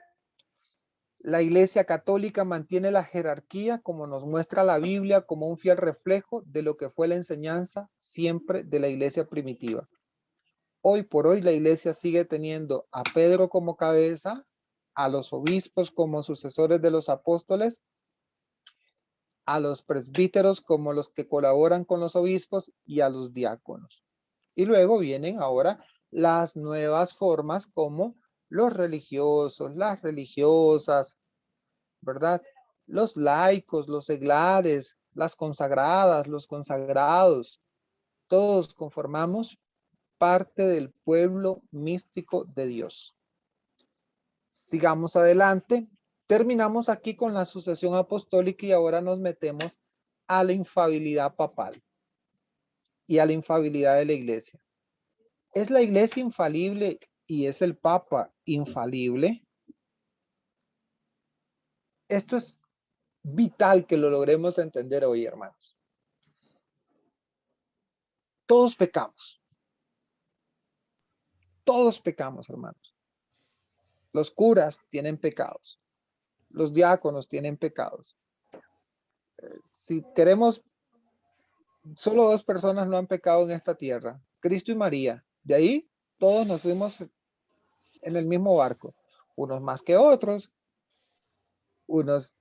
La Iglesia Católica mantiene la jerarquía, como nos muestra la Biblia, como un fiel reflejo de lo que fue la enseñanza siempre de la Iglesia primitiva. Hoy por hoy la Iglesia sigue teniendo a Pedro como cabeza, a los obispos como sucesores de los apóstoles, a los presbíteros como los que colaboran con los obispos y a los diáconos. Y luego vienen ahora las nuevas formas como los religiosos, las religiosas, ¿verdad? Los laicos, los seglares, las consagradas, los consagrados. Todos conformamos parte del pueblo místico de Dios. Sigamos adelante. Terminamos aquí con la sucesión apostólica y ahora nos metemos a la infalibilidad papal y a la infalibilidad de la iglesia. ¿Es la iglesia infalible y es el papa infalible? Esto es vital que lo logremos entender hoy, hermanos. Todos pecamos. Todos pecamos, hermanos. Los curas tienen pecados. Los diáconos tienen pecados. Si queremos, solo 2 personas no han pecado en esta tierra, Cristo y María. De ahí todos nos fuimos en el mismo barco. Unos más que otros, unos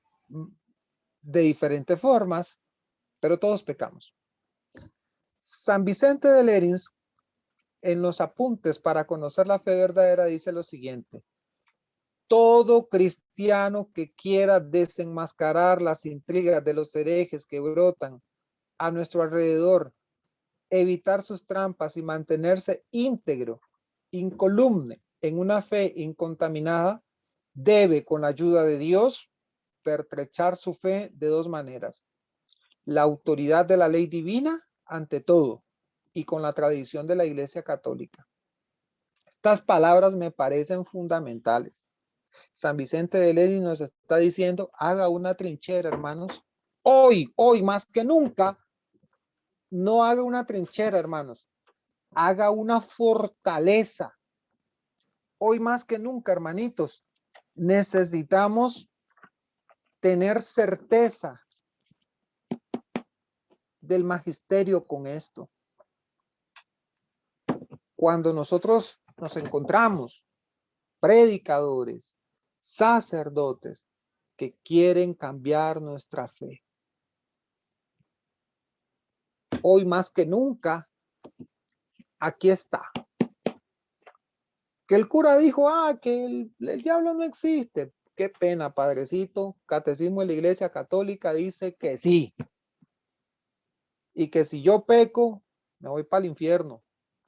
de diferentes formas, pero todos pecamos. San Vicente de Lérins, en los apuntes para conocer la fe verdadera, dice lo siguiente: todo cristiano que quiera desenmascarar las intrigas de los herejes que brotan a nuestro alrededor, evitar sus trampas y mantenerse íntegro, incolume en una fe incontaminada, debe, con la ayuda de Dios, pertrechar su fe de 2 maneras: la autoridad de la ley divina ante todo y con la tradición de la Iglesia Católica. Estas palabras me parecen fundamentales. San Vicente de Lérins nos está diciendo, haga una trinchera, hermanos. Hoy más que nunca, no haga una trinchera, hermanos. Haga una fortaleza. Hoy más que nunca, hermanitos, necesitamos tener certeza del magisterio con esto. Cuando nosotros nos encontramos predicadores, sacerdotes que quieren cambiar nuestra fe, hoy más que nunca, aquí está. Que el cura dijo, que el diablo no existe. Qué pena, padrecito. Catecismo de la Iglesia Católica dice que sí. Y que si yo peco, me voy para el infierno.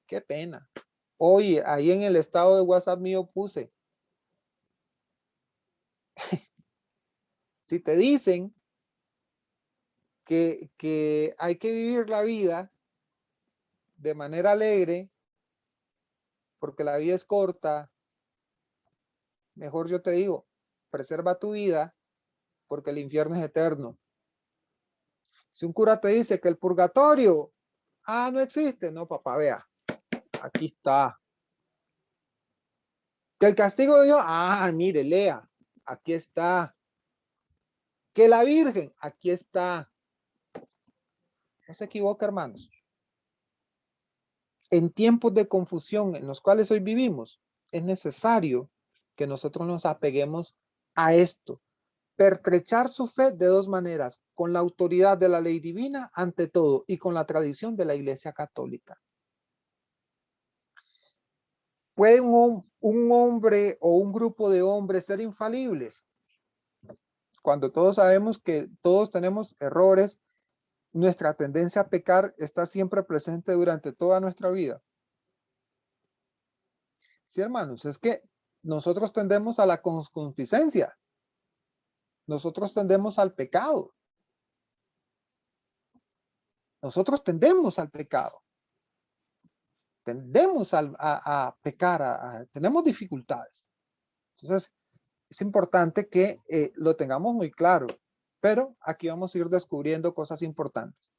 Qué pena. Hoy, ahí en el estado de WhatsApp mío puse, si te dicen que hay que vivir la vida de manera alegre, porque la vida es corta, mejor yo te digo, preserva tu vida, porque el infierno es eterno. Si un cura te dice que el purgatorio, no existe, no, papá, vea, aquí está. Que el castigo de Dios, mire, lea, aquí está. Que la Virgen, aquí está. No se equivoca, hermanos. En tiempos de confusión en los cuales hoy vivimos, es necesario que nosotros nos apeguemos a esto. Pertrechar su fe de 2 maneras: con la autoridad de la ley divina ante todo y con la tradición de la Iglesia Católica. ¿Puede un hombre o un grupo de hombres ser infalibles? Cuando todos sabemos que todos tenemos errores, nuestra tendencia a pecar está siempre presente durante toda nuestra vida. Sí, hermanos, es que nosotros tendemos a la concupiscencia. Nosotros tendemos al pecado. Nosotros tendemos al pecado. Tendemos a pecar, tenemos dificultades. Entonces, es importante que lo tengamos muy claro, pero aquí vamos a ir descubriendo cosas importantes.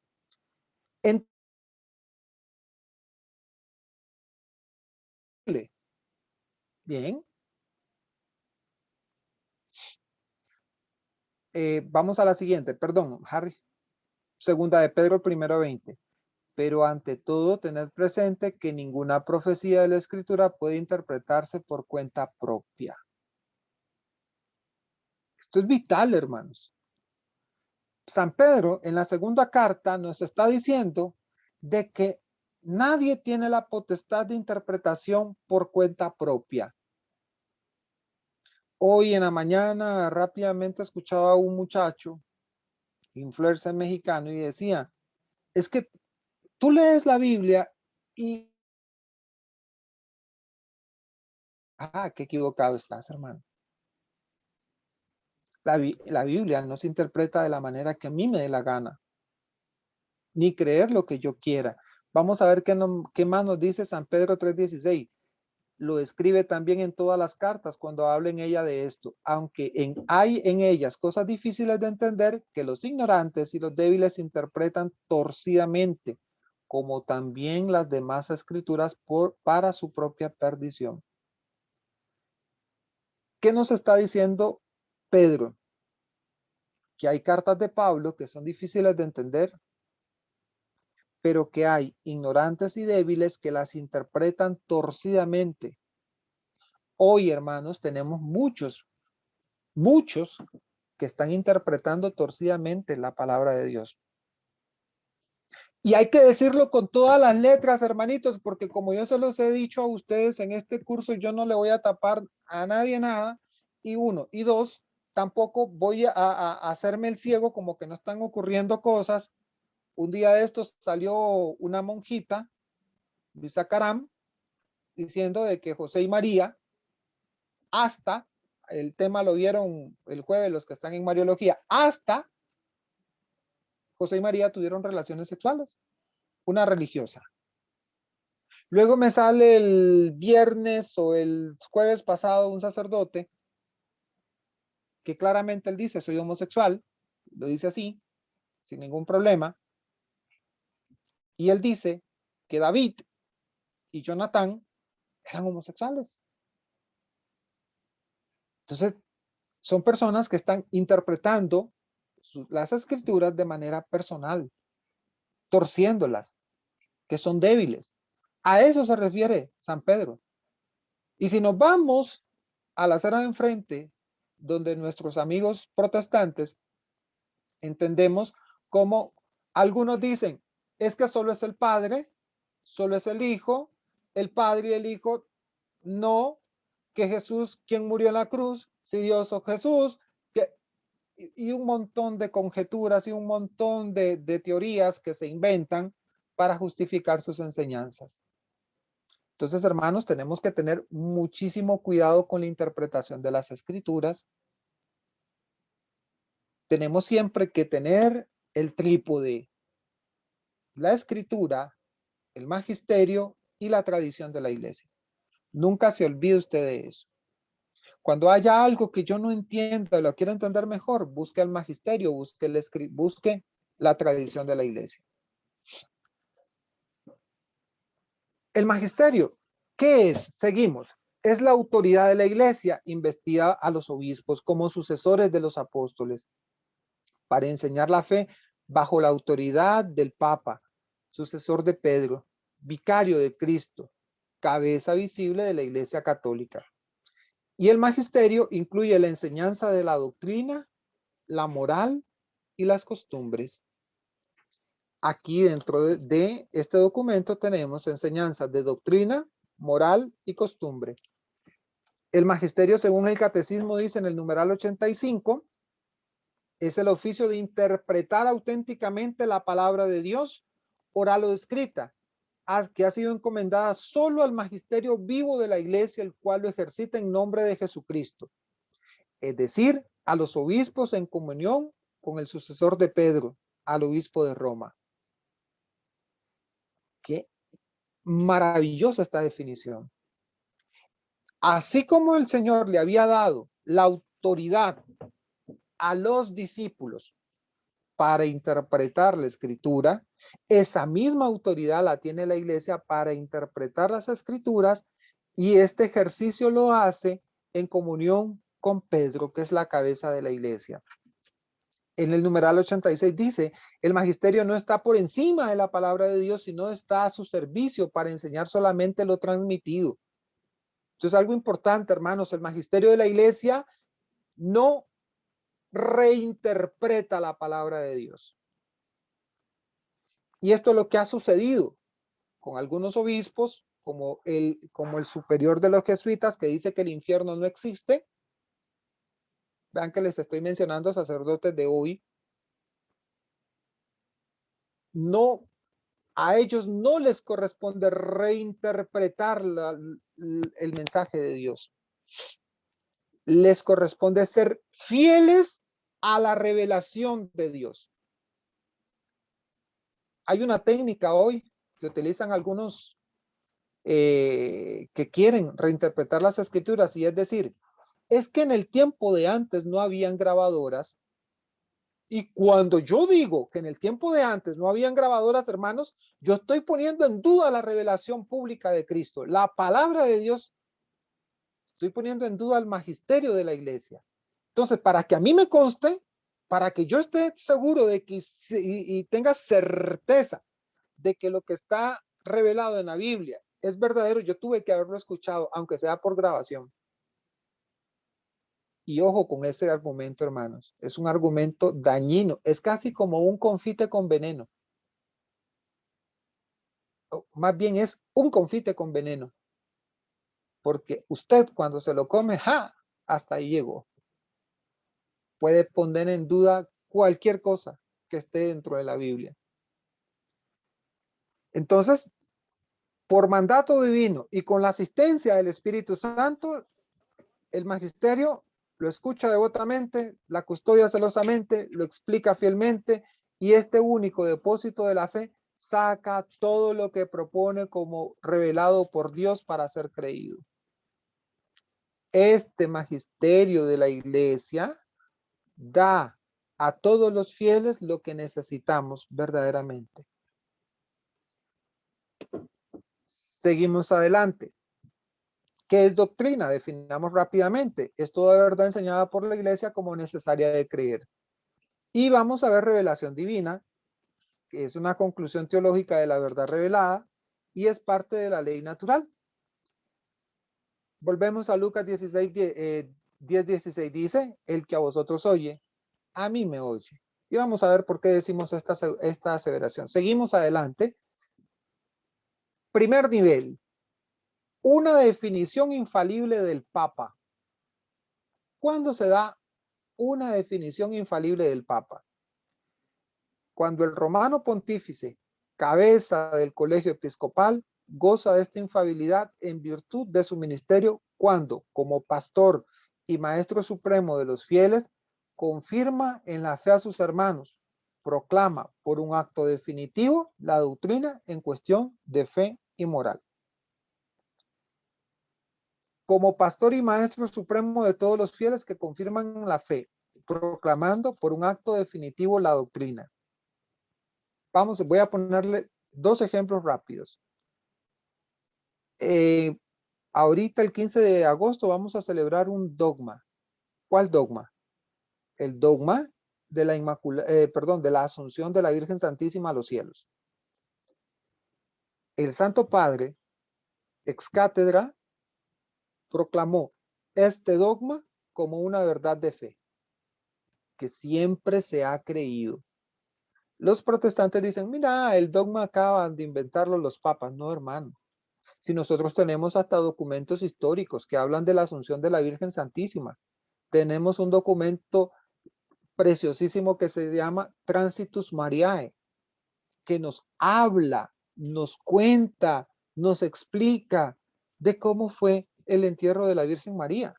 Bien. Vamos a la siguiente, perdón, Harry. Segunda de Pedro, 1:20. Pero ante todo, tened presente que ninguna profecía de la Escritura puede interpretarse por cuenta propia. Esto es vital, hermanos. San Pedro, en la segunda carta, nos está diciendo de que nadie tiene la potestad de interpretación por cuenta propia. Hoy en la mañana rápidamente escuchaba a un muchacho, influencer mexicano, y decía, es que tú lees la Biblia y... qué equivocado estás, hermano. La Biblia no se interpreta de la manera que a mí me dé la gana, ni creer lo que yo quiera. Vamos a ver qué más nos dice San Pedro 3:16. Lo escribe también en todas las cartas cuando habla en ella de esto, aunque hay en ellas cosas difíciles de entender que los ignorantes y los débiles interpretan torcidamente, como también las demás escrituras para su propia perdición. ¿Qué nos está diciendo Pedro? Que hay cartas de Pablo que son difíciles de entender, pero que hay ignorantes y débiles que las interpretan torcidamente. Hoy, hermanos, tenemos muchos que están interpretando torcidamente la palabra de Dios. Y hay que decirlo con todas las letras, hermanitos, porque como yo se los he dicho a ustedes en este curso, yo no le voy a tapar a nadie nada. Y uno, y dos, tampoco voy a hacerme el ciego como que no están ocurriendo cosas. Un día de estos salió una monjita, Luisa Caram, diciendo de que José y María, hasta, el tema lo vieron el jueves los que están en Mariología, hasta José y María tuvieron relaciones sexuales, una religiosa. Luego me sale el viernes o el jueves pasado un sacerdote que claramente él dice, soy homosexual, lo dice así, sin ningún problema, y él dice que David y Jonatán eran homosexuales. Entonces, son personas que están interpretando las escrituras de manera personal, torciéndolas, que son débiles. A eso se refiere San Pedro. Y si nos vamos a la acera de enfrente, donde nuestros amigos protestantes, entendemos como algunos dicen, es que solo es el Padre, solo es el Hijo, el Padre y el Hijo, no, que Jesús, quien murió en la cruz, si Dios o Jesús, y un montón de conjeturas y un montón de teorías que se inventan para justificar sus enseñanzas. Entonces, hermanos, tenemos que tener muchísimo cuidado con la interpretación de las escrituras. Tenemos siempre que tener el trípode, la escritura, el magisterio y la tradición de la iglesia. Nunca se olvide usted de eso. Cuando haya algo que yo no entienda, lo quiero entender mejor, busque el magisterio, busque la tradición de la iglesia. El magisterio, ¿qué es? Seguimos. Es la autoridad de la iglesia investida a los obispos como sucesores de los apóstoles para enseñar la fe bajo la autoridad del Papa, sucesor de Pedro, vicario de Cristo, cabeza visible de la Iglesia Católica. Y el magisterio incluye la enseñanza de la doctrina, la moral y las costumbres. Aquí dentro de este documento tenemos enseñanzas de doctrina, moral y costumbre. El magisterio, según el catecismo, dice en el numeral 85, es el oficio de interpretar auténticamente la palabra de Dios, oral o escrita, que ha sido encomendada solo al magisterio vivo de la iglesia, el cual lo ejercita en nombre de Jesucristo. Es decir, a los obispos en comunión con el sucesor de Pedro, al obispo de Roma. Qué maravillosa esta definición. Así como el Señor le había dado la autoridad a los discípulos para interpretar la escritura, esa misma autoridad la tiene la iglesia para interpretar las escrituras, y este ejercicio lo hace en comunión con Pedro, que es la cabeza de la iglesia. En el numeral 86 dice, el magisterio no está por encima de la palabra de Dios, sino está a su servicio para enseñar solamente lo transmitido. Entonces, algo importante, hermanos, el magisterio de la iglesia no reinterpreta la palabra de Dios. Y esto es lo que ha sucedido con algunos obispos, como el superior de los jesuitas, que dice que el infierno no existe. Vean que les estoy mencionando sacerdotes de hoy. No, a ellos no les corresponde reinterpretar el mensaje de Dios. les corresponde ser fieles a la revelación de Dios. Hay una técnica hoy que utilizan algunos que quieren reinterpretar las escrituras, y es decir, es que en el tiempo de antes no habían grabadoras, y cuando yo digo que en el tiempo de antes no habían grabadoras, hermanos, yo estoy poniendo en duda la revelación pública de Cristo, la palabra de Dios. Estoy poniendo en duda el magisterio de la iglesia. Entonces, para que a mí me conste, para que yo esté seguro de que y tenga certeza de que lo que está revelado en la Biblia es verdadero, yo tuve que haberlo escuchado, aunque sea por grabación. Y ojo con ese argumento, hermanos. Es un argumento dañino. Es casi como un confite con veneno. O más bien es un confite con veneno. Porque usted cuando se lo come, ¡ja! Hasta ahí llegó. Puede poner en duda cualquier cosa que esté dentro de la Biblia. Entonces, por mandato divino y con la asistencia del Espíritu Santo, el magisterio lo escucha devotamente, la custodia celosamente, lo explica fielmente, y este único depósito de la fe saca todo lo que propone como revelado por Dios para ser creído. Este magisterio de la iglesia da a todos los fieles lo que necesitamos verdaderamente. Seguimos adelante. ¿Qué es doctrina? Definamos rápidamente. Es toda verdad enseñada por la iglesia como necesaria de creer. Y vamos a ver revelación divina, que es una conclusión teológica de la verdad revelada y es parte de la ley natural. Volvemos a Lucas 10:16. Dice, el que a vosotros oye, a mí me oye. Y vamos a ver por qué decimos esta aseveración. Seguimos adelante. Primer nivel. Una definición infalible del Papa. ¿Cuándo se da una definición infalible del Papa? Cuando el romano pontífice, cabeza del colegio episcopal, goza de esta infalibilidad en virtud de su ministerio, cuando, como pastor y maestro supremo de los fieles, confirma en la fe a sus hermanos, proclama por un acto definitivo la doctrina en cuestión de fe y moral. Como pastor y maestro supremo de todos los fieles que confirman la fe, proclamando por un acto definitivo la doctrina. Voy a ponerle dos ejemplos rápidos. Ahorita el 15 de agosto vamos a celebrar un dogma. ¿Cuál dogma? El dogma de la de la Asunción de la Virgen Santísima a los cielos. El Santo Padre, ex cátedra, proclamó este dogma como una verdad de fe, que siempre se ha creído. Los protestantes dicen, mira, el dogma acaban de inventarlo los papas. No, hermano. Si nosotros tenemos hasta documentos históricos que hablan de la Asunción de la Virgen Santísima. Tenemos un documento preciosísimo que se llama Transitus Mariae, que nos habla, nos cuenta, nos explica de cómo fue el entierro de la Virgen María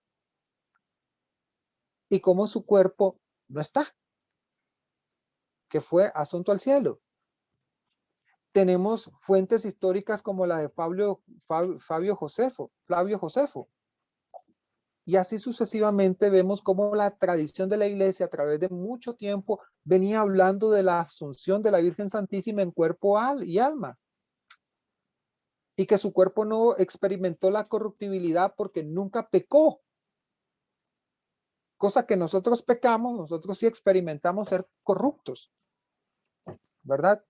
y cómo su cuerpo no está, que fue asunto al cielo. Tenemos fuentes históricas como la de Flavio Josefo. Y así sucesivamente vemos cómo la tradición de la iglesia a través de mucho tiempo venía hablando de la asunción de la Virgen Santísima en cuerpo y alma. Y que su cuerpo no experimentó la corruptibilidad porque nunca pecó. Cosa que nosotros pecamos, nosotros sí experimentamos ser corruptos. ¿Verdad?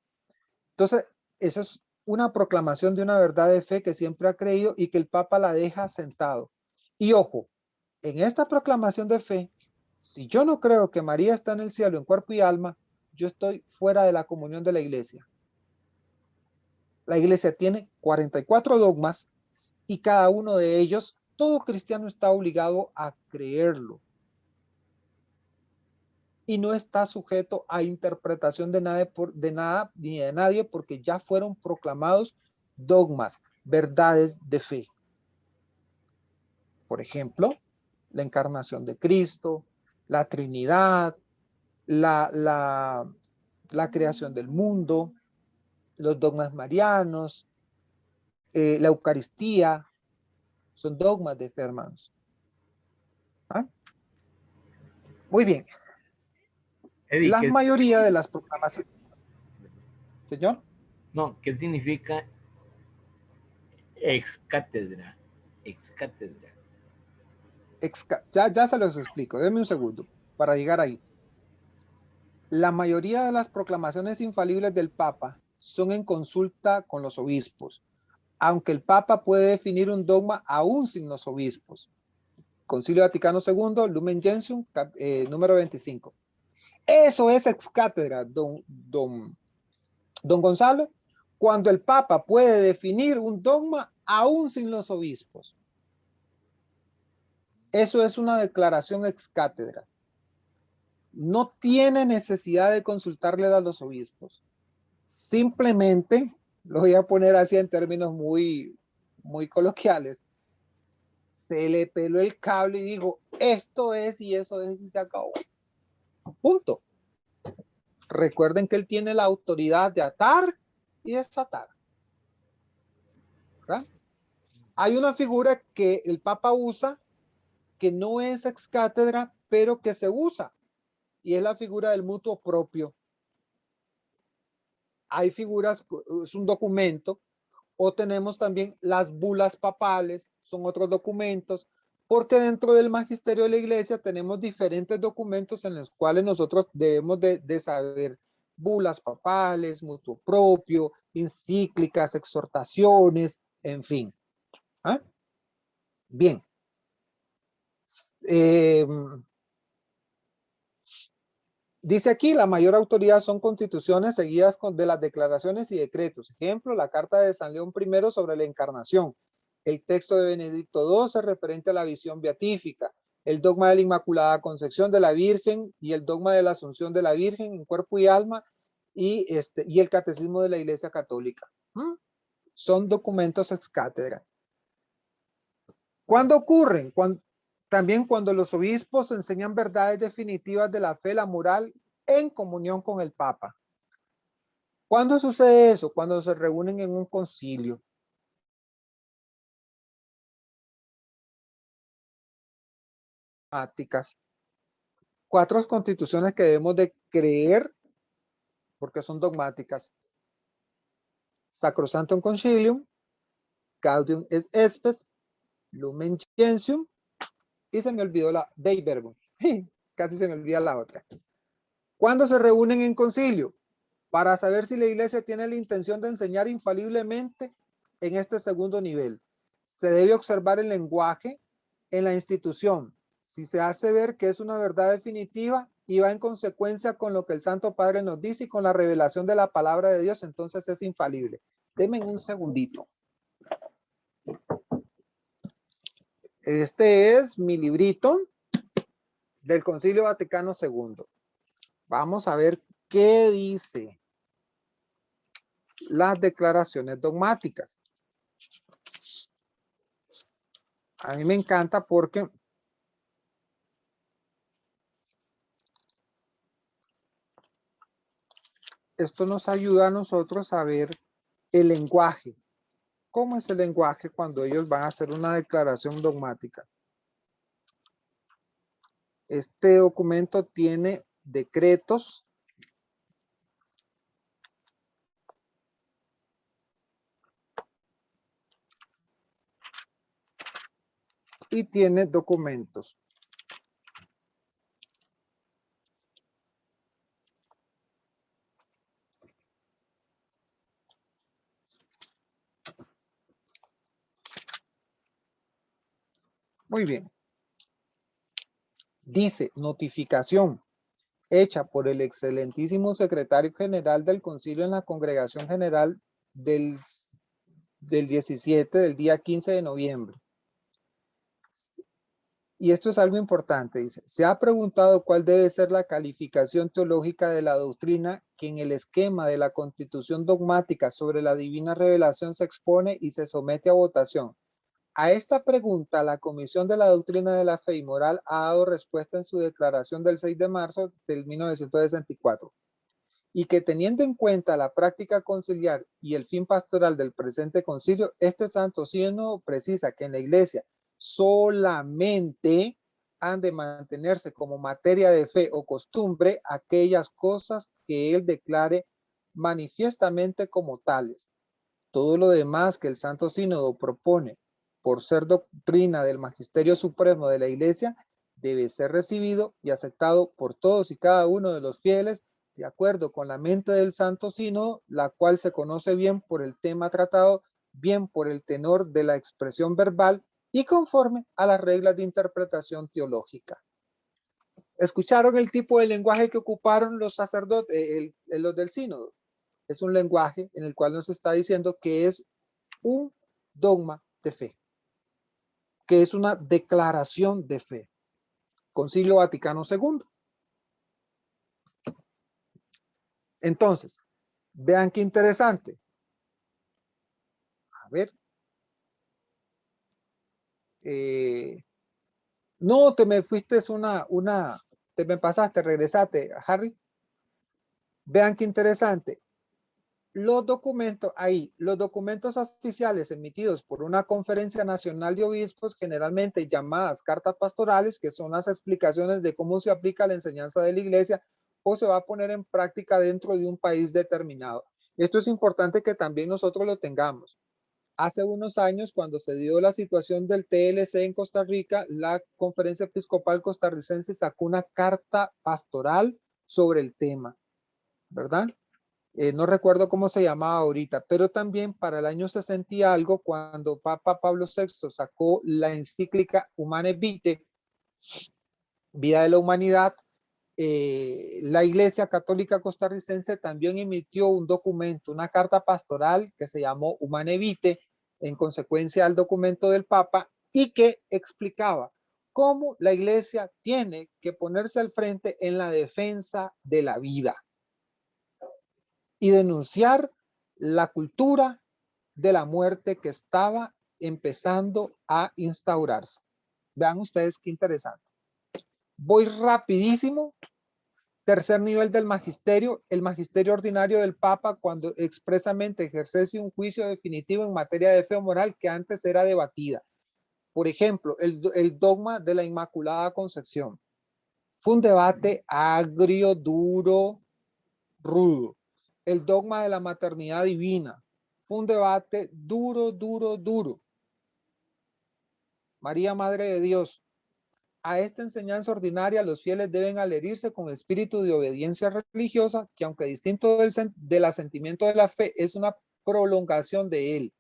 Entonces, esa es una proclamación de una verdad de fe que siempre ha creído y que el Papa la deja sentado. Y ojo, en esta proclamación de fe, si yo no creo que María está en el cielo en cuerpo y alma, yo estoy fuera de la comunión de la iglesia. La iglesia tiene 44 dogmas y cada uno de ellos, todo cristiano está obligado a creerlo. Y no está sujeto a interpretación de nada ni de nadie porque ya fueron proclamados dogmas, verdades de fe. Por ejemplo, la encarnación de Cristo, la Trinidad, la creación del mundo, los dogmas marianos, la Eucaristía, son dogmas de fe, hermanos. ¿Ah? Muy bien. Eddie, La mayoría de las proclamaciones. Señor. No, ¿qué significa ex cátedra? Ex cátedra. Ya se los explico. Denme un segundo para llegar ahí. La mayoría de las proclamaciones infalibles del Papa son en consulta con los obispos, aunque el Papa puede definir un dogma aún sin los obispos. Concilio Vaticano II, Lumen Gentium, número 25. Eso es ex cátedra, don Gonzalo, cuando el Papa puede definir un dogma aún sin los obispos. Eso es una declaración ex cátedra. No tiene necesidad de consultarle a los obispos. Simplemente, lo voy a poner así en términos muy coloquiales, se le peló el cable y dijo, esto es y eso es y se acabó. Punto. Recuerden que él tiene la autoridad de atar y desatar. ¿Verdad? Hay una figura que el Papa usa que no es ex cátedra, pero que se usa, y es la figura del mutuo propio. Hay figuras, es un documento, o tenemos también las bulas papales, son otros documentos, porque dentro del magisterio de la iglesia tenemos diferentes documentos en los cuales nosotros debemos de saber bulas papales, mutuo propio, encíclicas, exhortaciones, en fin. ¿Ah? Bien. Dice aquí, la mayor autoridad son constituciones seguidas de las declaraciones y decretos. Ejemplo, la carta de San León I sobre la encarnación, el texto de Benedicto XII referente a la visión beatífica, el dogma de la Inmaculada Concepción de la Virgen y el dogma de la Asunción de la Virgen en cuerpo y alma y el Catecismo de la Iglesia Católica. Son documentos ex cátedra. ¿Cuándo ocurren? También cuando los obispos enseñan verdades definitivas de la fe, la moral, en comunión con el Papa. ¿Cuándo sucede eso? Cuando se reúnen en un concilio. Cuatro constituciones que debemos de creer porque son dogmáticas. Sacrosanctum Concilium, Gaudium et Spes, Lumen Gentium, y se me olvidó la Dei Verbum. Casi se me olvida la otra. ¿Cuándo se reúnen en concilio? Para saber si la iglesia tiene la intención de enseñar infaliblemente en este segundo nivel. Se debe observar el lenguaje en la institución. Si se hace ver que es una verdad definitiva y va en consecuencia con lo que el Santo Padre nos dice y con la revelación de la palabra de Dios, entonces es infalible. Denme un segundito. Este es mi librito del Concilio Vaticano II. Vamos a ver qué dice las declaraciones dogmáticas. A mí me encanta porque esto nos ayuda a nosotros a ver el lenguaje. ¿Cómo es el lenguaje cuando ellos van a hacer una declaración dogmática? Este documento tiene decretos, y tiene documentos. Muy bien. Dice notificación hecha por el excelentísimo secretario general del concilio en la congregación general del 17, del día 15 de noviembre. Y esto es algo importante, dice, se ha preguntado cuál debe ser la calificación teológica de la doctrina que en el esquema de la constitución dogmática sobre la divina revelación se expone y se somete a votación. A esta pregunta, la Comisión de la Doctrina de la Fe y Moral ha dado respuesta en su declaración del 6 de marzo del 1964, y que teniendo en cuenta la práctica conciliar y el fin pastoral del presente concilio, este santo sínodo precisa que en la Iglesia solamente han de mantenerse como materia de fe o costumbre aquellas cosas que él declare manifiestamente como tales. Todo lo demás que el Santo Sínodo propone por ser doctrina del Magisterio Supremo de la Iglesia debe ser recibido y aceptado por todos y cada uno de los fieles de acuerdo con la mente del Santo Sínodo, la cual se conoce bien por el tema tratado, bien por el tenor de la expresión verbal y conforme a las reglas de interpretación teológica. ¿Escucharon el tipo de lenguaje que ocuparon los sacerdotes, los del sínodo? Es un lenguaje en el cual nos está diciendo que es un dogma de fe, que es una declaración de fe. Concilio Vaticano II. Entonces, vean qué interesante. A ver. No, te me fuiste te me pasaste, regresate, Harry. Vean qué interesante. Los documentos oficiales emitidos por una conferencia nacional de obispos, generalmente llamadas cartas pastorales, que son las explicaciones de cómo se aplica la enseñanza de la iglesia o se va a poner en práctica dentro de un país determinado. Esto es importante que también nosotros lo tengamos. Hace unos años, cuando se dio la situación del TLC en Costa Rica, la Conferencia Episcopal Costarricense sacó una carta pastoral sobre el tema, ¿verdad? No recuerdo cómo se llamaba ahorita, pero también para el año 60 y algo, cuando Papa Pablo VI sacó la encíclica Humane Vitae, Vida de la Humanidad, la Iglesia Católica Costarricense también emitió un documento, una carta pastoral que se llamó Humane Vitae, en consecuencia al documento del Papa, y que explicaba cómo la Iglesia tiene que ponerse al frente en la defensa de la vida y denunciar la cultura de la muerte que estaba empezando a instaurarse. Vean ustedes qué interesante. Voy rapidísimo. Tercer nivel del magisterio, el magisterio ordinario del Papa, cuando expresamente ejerce un juicio definitivo en materia de fe o moral que antes era debatida. Por ejemplo, el dogma de la Inmaculada Concepción. Fue un debate agrio, duro, rudo. El dogma de la maternidad divina. Fue un debate duro, duro, duro. María, Madre de Dios. A esta enseñanza ordinaria los fieles deben adherirse con espíritu de obediencia religiosa, que aunque distinto del asentimiento de la fe, es una prolongación de él.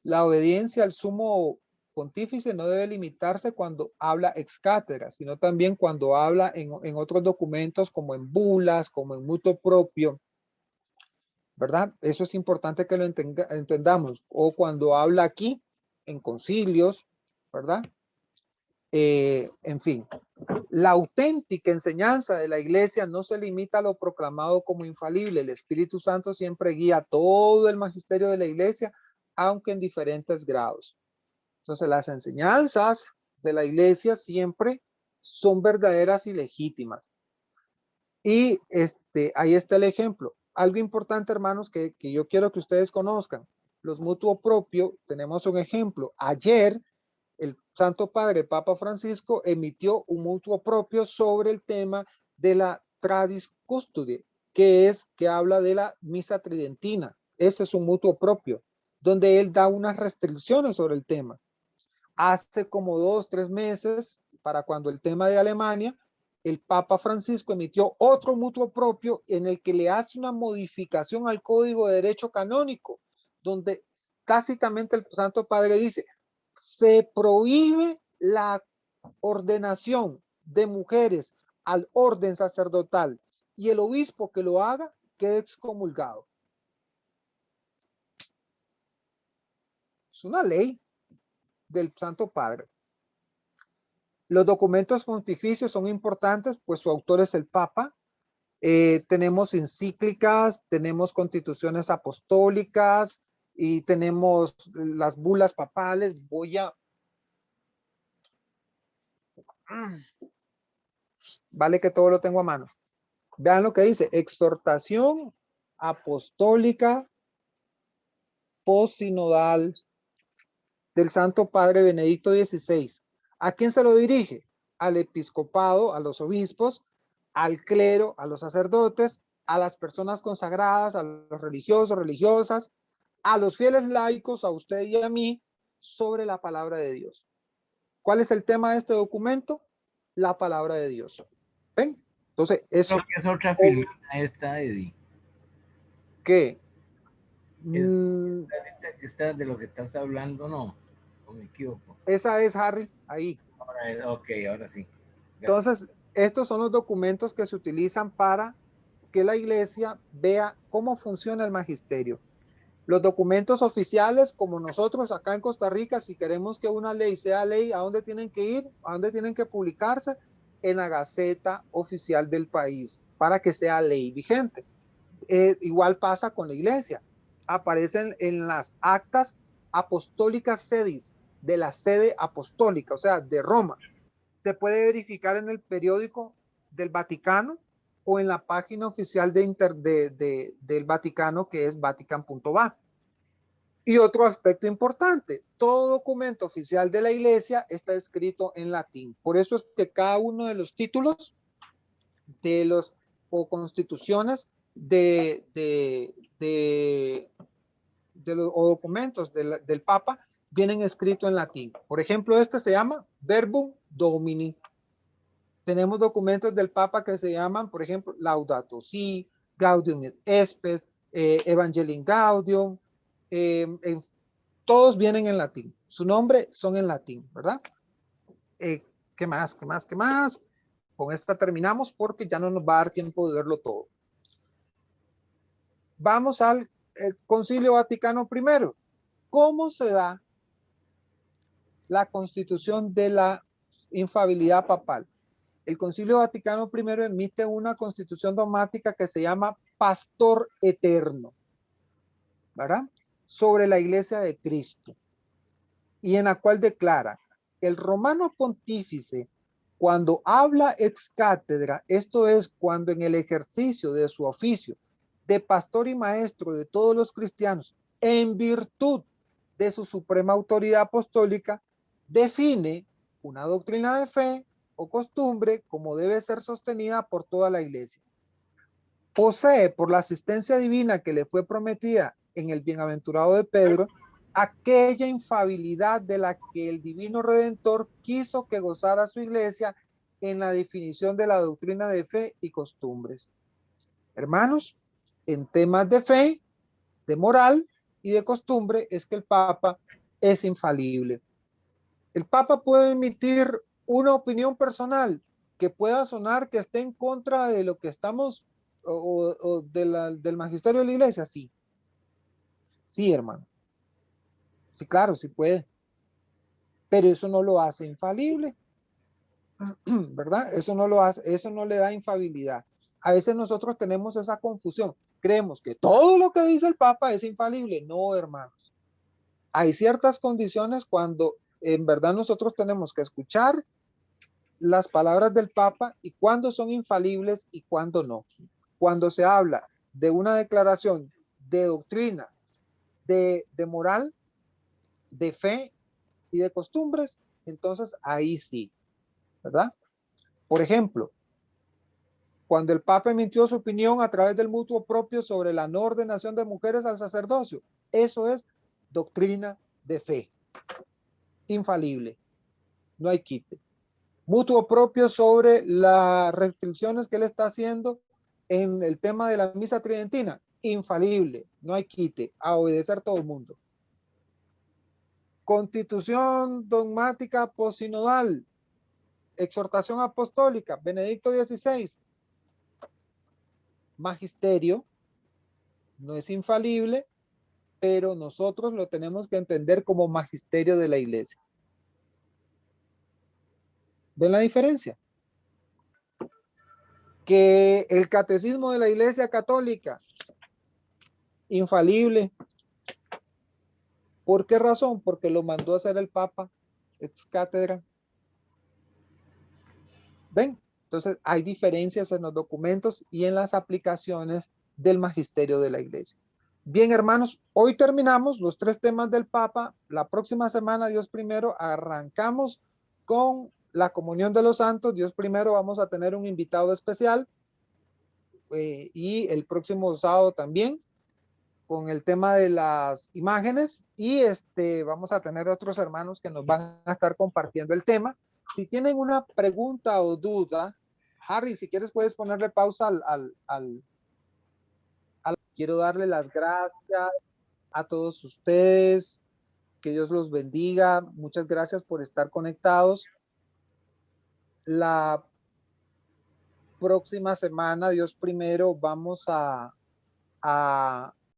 La obediencia al sumo pontífice no debe limitarse cuando habla ex cátedra, sino también cuando habla en otros documentos como en bulas, como en mutuo propio, ¿verdad? Eso es importante que lo entendamos. O cuando habla aquí en concilios, ¿verdad? En fin, la auténtica enseñanza de la iglesia no se limita a lo proclamado como infalible. El Espíritu Santo siempre guía todo el magisterio de la iglesia, aunque en diferentes grados. Entonces, las enseñanzas de la iglesia siempre son verdaderas y legítimas. Y ahí está el ejemplo. Algo importante, hermanos, que yo quiero que ustedes conozcan. Los mutuo propio, tenemos un ejemplo. Ayer, el Santo Padre, el Papa Francisco, emitió un mutuo propio sobre el tema de la Tradis Custodie, que habla de la misa tridentina. Ese es un mutuo propio, donde él da unas restricciones sobre el tema. Hace como 2 o 3 meses, para cuando el tema de Alemania, el Papa Francisco emitió otro mutuo propio en el que le hace una modificación al Código de Derecho Canónico, donde tácitamente el Santo Padre dice: se prohíbe la ordenación de mujeres al orden sacerdotal y el obispo que lo haga quede excomulgado. Es una ley del Santo Padre. Los documentos pontificios son importantes, pues su autor es el Papa. Tenemos encíclicas, tenemos constituciones apostólicas, y tenemos las bulas papales. Vale que todo lo tengo a mano. Vean lo que dice: exhortación apostólica postsinodal del Santo Padre Benedicto XVI. ¿A quién se lo dirige? Al episcopado, a los obispos, al clero, a los sacerdotes, a las personas consagradas, a los religiosos, religiosas, a los fieles laicos, a usted y a mí, sobre la palabra de Dios. ¿Cuál es el tema de este documento? La palabra de Dios. ¿Ven? Entonces, eso. Creo que es otra filmina esta, Eddie. ¿Qué? Esta de lo que estás hablando, no me equivoco. Esa es, Harry, ahí. Ok, ahora sí. Entonces, estos son los documentos que se utilizan para que la iglesia vea cómo funciona el magisterio. Los documentos oficiales, como nosotros acá en Costa Rica, si queremos que una ley sea ley, ¿a dónde tienen que ir? ¿A dónde tienen que publicarse? En la Gaceta Oficial del país, para que sea ley vigente. Igual pasa con la iglesia. Aparecen en las actas apostólicas sedis, de la sede apostólica, o sea, de Roma. Se puede verificar en el periódico del Vaticano o en la página oficial del Vaticano, que es vatican.va. Y otro aspecto importante: todo documento oficial de la iglesia está escrito en latín. Por eso es que cada uno de los títulos de los o constituciones o documentos del Papa vienen escritos en latín. Por ejemplo, este se llama Verbum Domini. Tenemos documentos del Papa que se llaman, por ejemplo, Laudato Si, Gaudium et Spes, Evangelii Gaudium, todos vienen en latín. Su nombre son en latín, ¿verdad? ¿Qué más? ¿Qué más? ¿Qué más? Con esta terminamos porque ya no nos va a dar tiempo de verlo todo. Vamos al Concilio Vaticano I. ¿Cómo se da la constitución de la infalibilidad papal? El Concilio Vaticano I emite una constitución dogmática que se llama Pastor Eterno, ¿verdad? Sobre la Iglesia de Cristo, y en la cual declara: el romano pontífice, cuando habla ex cátedra, esto es, cuando en el ejercicio de su oficio de pastor y maestro de todos los cristianos, en virtud de su suprema autoridad apostólica, define una doctrina de fe o costumbre como debe ser sostenida por toda la iglesia. Posee, por la asistencia divina que le fue prometida en el bienaventurado de Pedro, aquella infalibilidad de la que el divino Redentor quiso que gozara su iglesia en la definición de la doctrina de fe y costumbres. Hermanos, en temas de fe, de moral y de costumbre es que el Papa es infalible. El Papa puede emitir una opinión personal que pueda sonar que esté en contra de lo que estamos o del magisterio de la iglesia. Sí. Sí, hermano. Sí, claro, sí puede. Pero eso no lo hace infalible. ¿Verdad? Eso no lo hace, eso no le da infalibilidad. A veces nosotros tenemos esa confusión. Creemos que todo lo que dice el Papa es infalible. No, hermanos. Hay ciertas condiciones cuando en verdad nosotros tenemos que escuchar las palabras del Papa y cuándo son infalibles y cuándo no. Cuando se habla de una declaración de doctrina, de moral, de fe y de costumbres, entonces ahí sí, ¿verdad? Por ejemplo, cuando el Papa emitió su opinión a través del mutuo propio sobre la no ordenación de mujeres al sacerdocio, eso es doctrina de fe, infalible, no hay quite. Mutuo propio sobre las restricciones que él está haciendo en el tema de la misa tridentina, infalible, no hay quite, a obedecer todo el mundo. Constitución dogmática posinodal, exhortación apostólica, Benedicto XVI, magisterio, no es infalible, pero nosotros lo tenemos que entender como magisterio de la iglesia. ¿Ven la diferencia? Que el catecismo de la Iglesia Católica, infalible, ¿Por qué razón? Porque lo mandó a hacer el Papa ex cátedra. ¿Ven? Entonces hay diferencias en los documentos y en las aplicaciones del magisterio de la iglesia. Bien, hermanos, hoy terminamos los 3 temas del Papa. La próxima semana, Dios primero, arrancamos con la comunión de los santos. Dios primero, vamos a tener un invitado especial y el próximo sábado también con el tema de las imágenes y vamos a tener otros hermanos que nos van a estar compartiendo el tema. Si tienen una pregunta o duda, Harry, si quieres puedes ponerle pausa Quiero darle las gracias a todos ustedes, que Dios los bendiga. Muchas gracias por estar conectados. La próxima semana, Dios primero, vamos a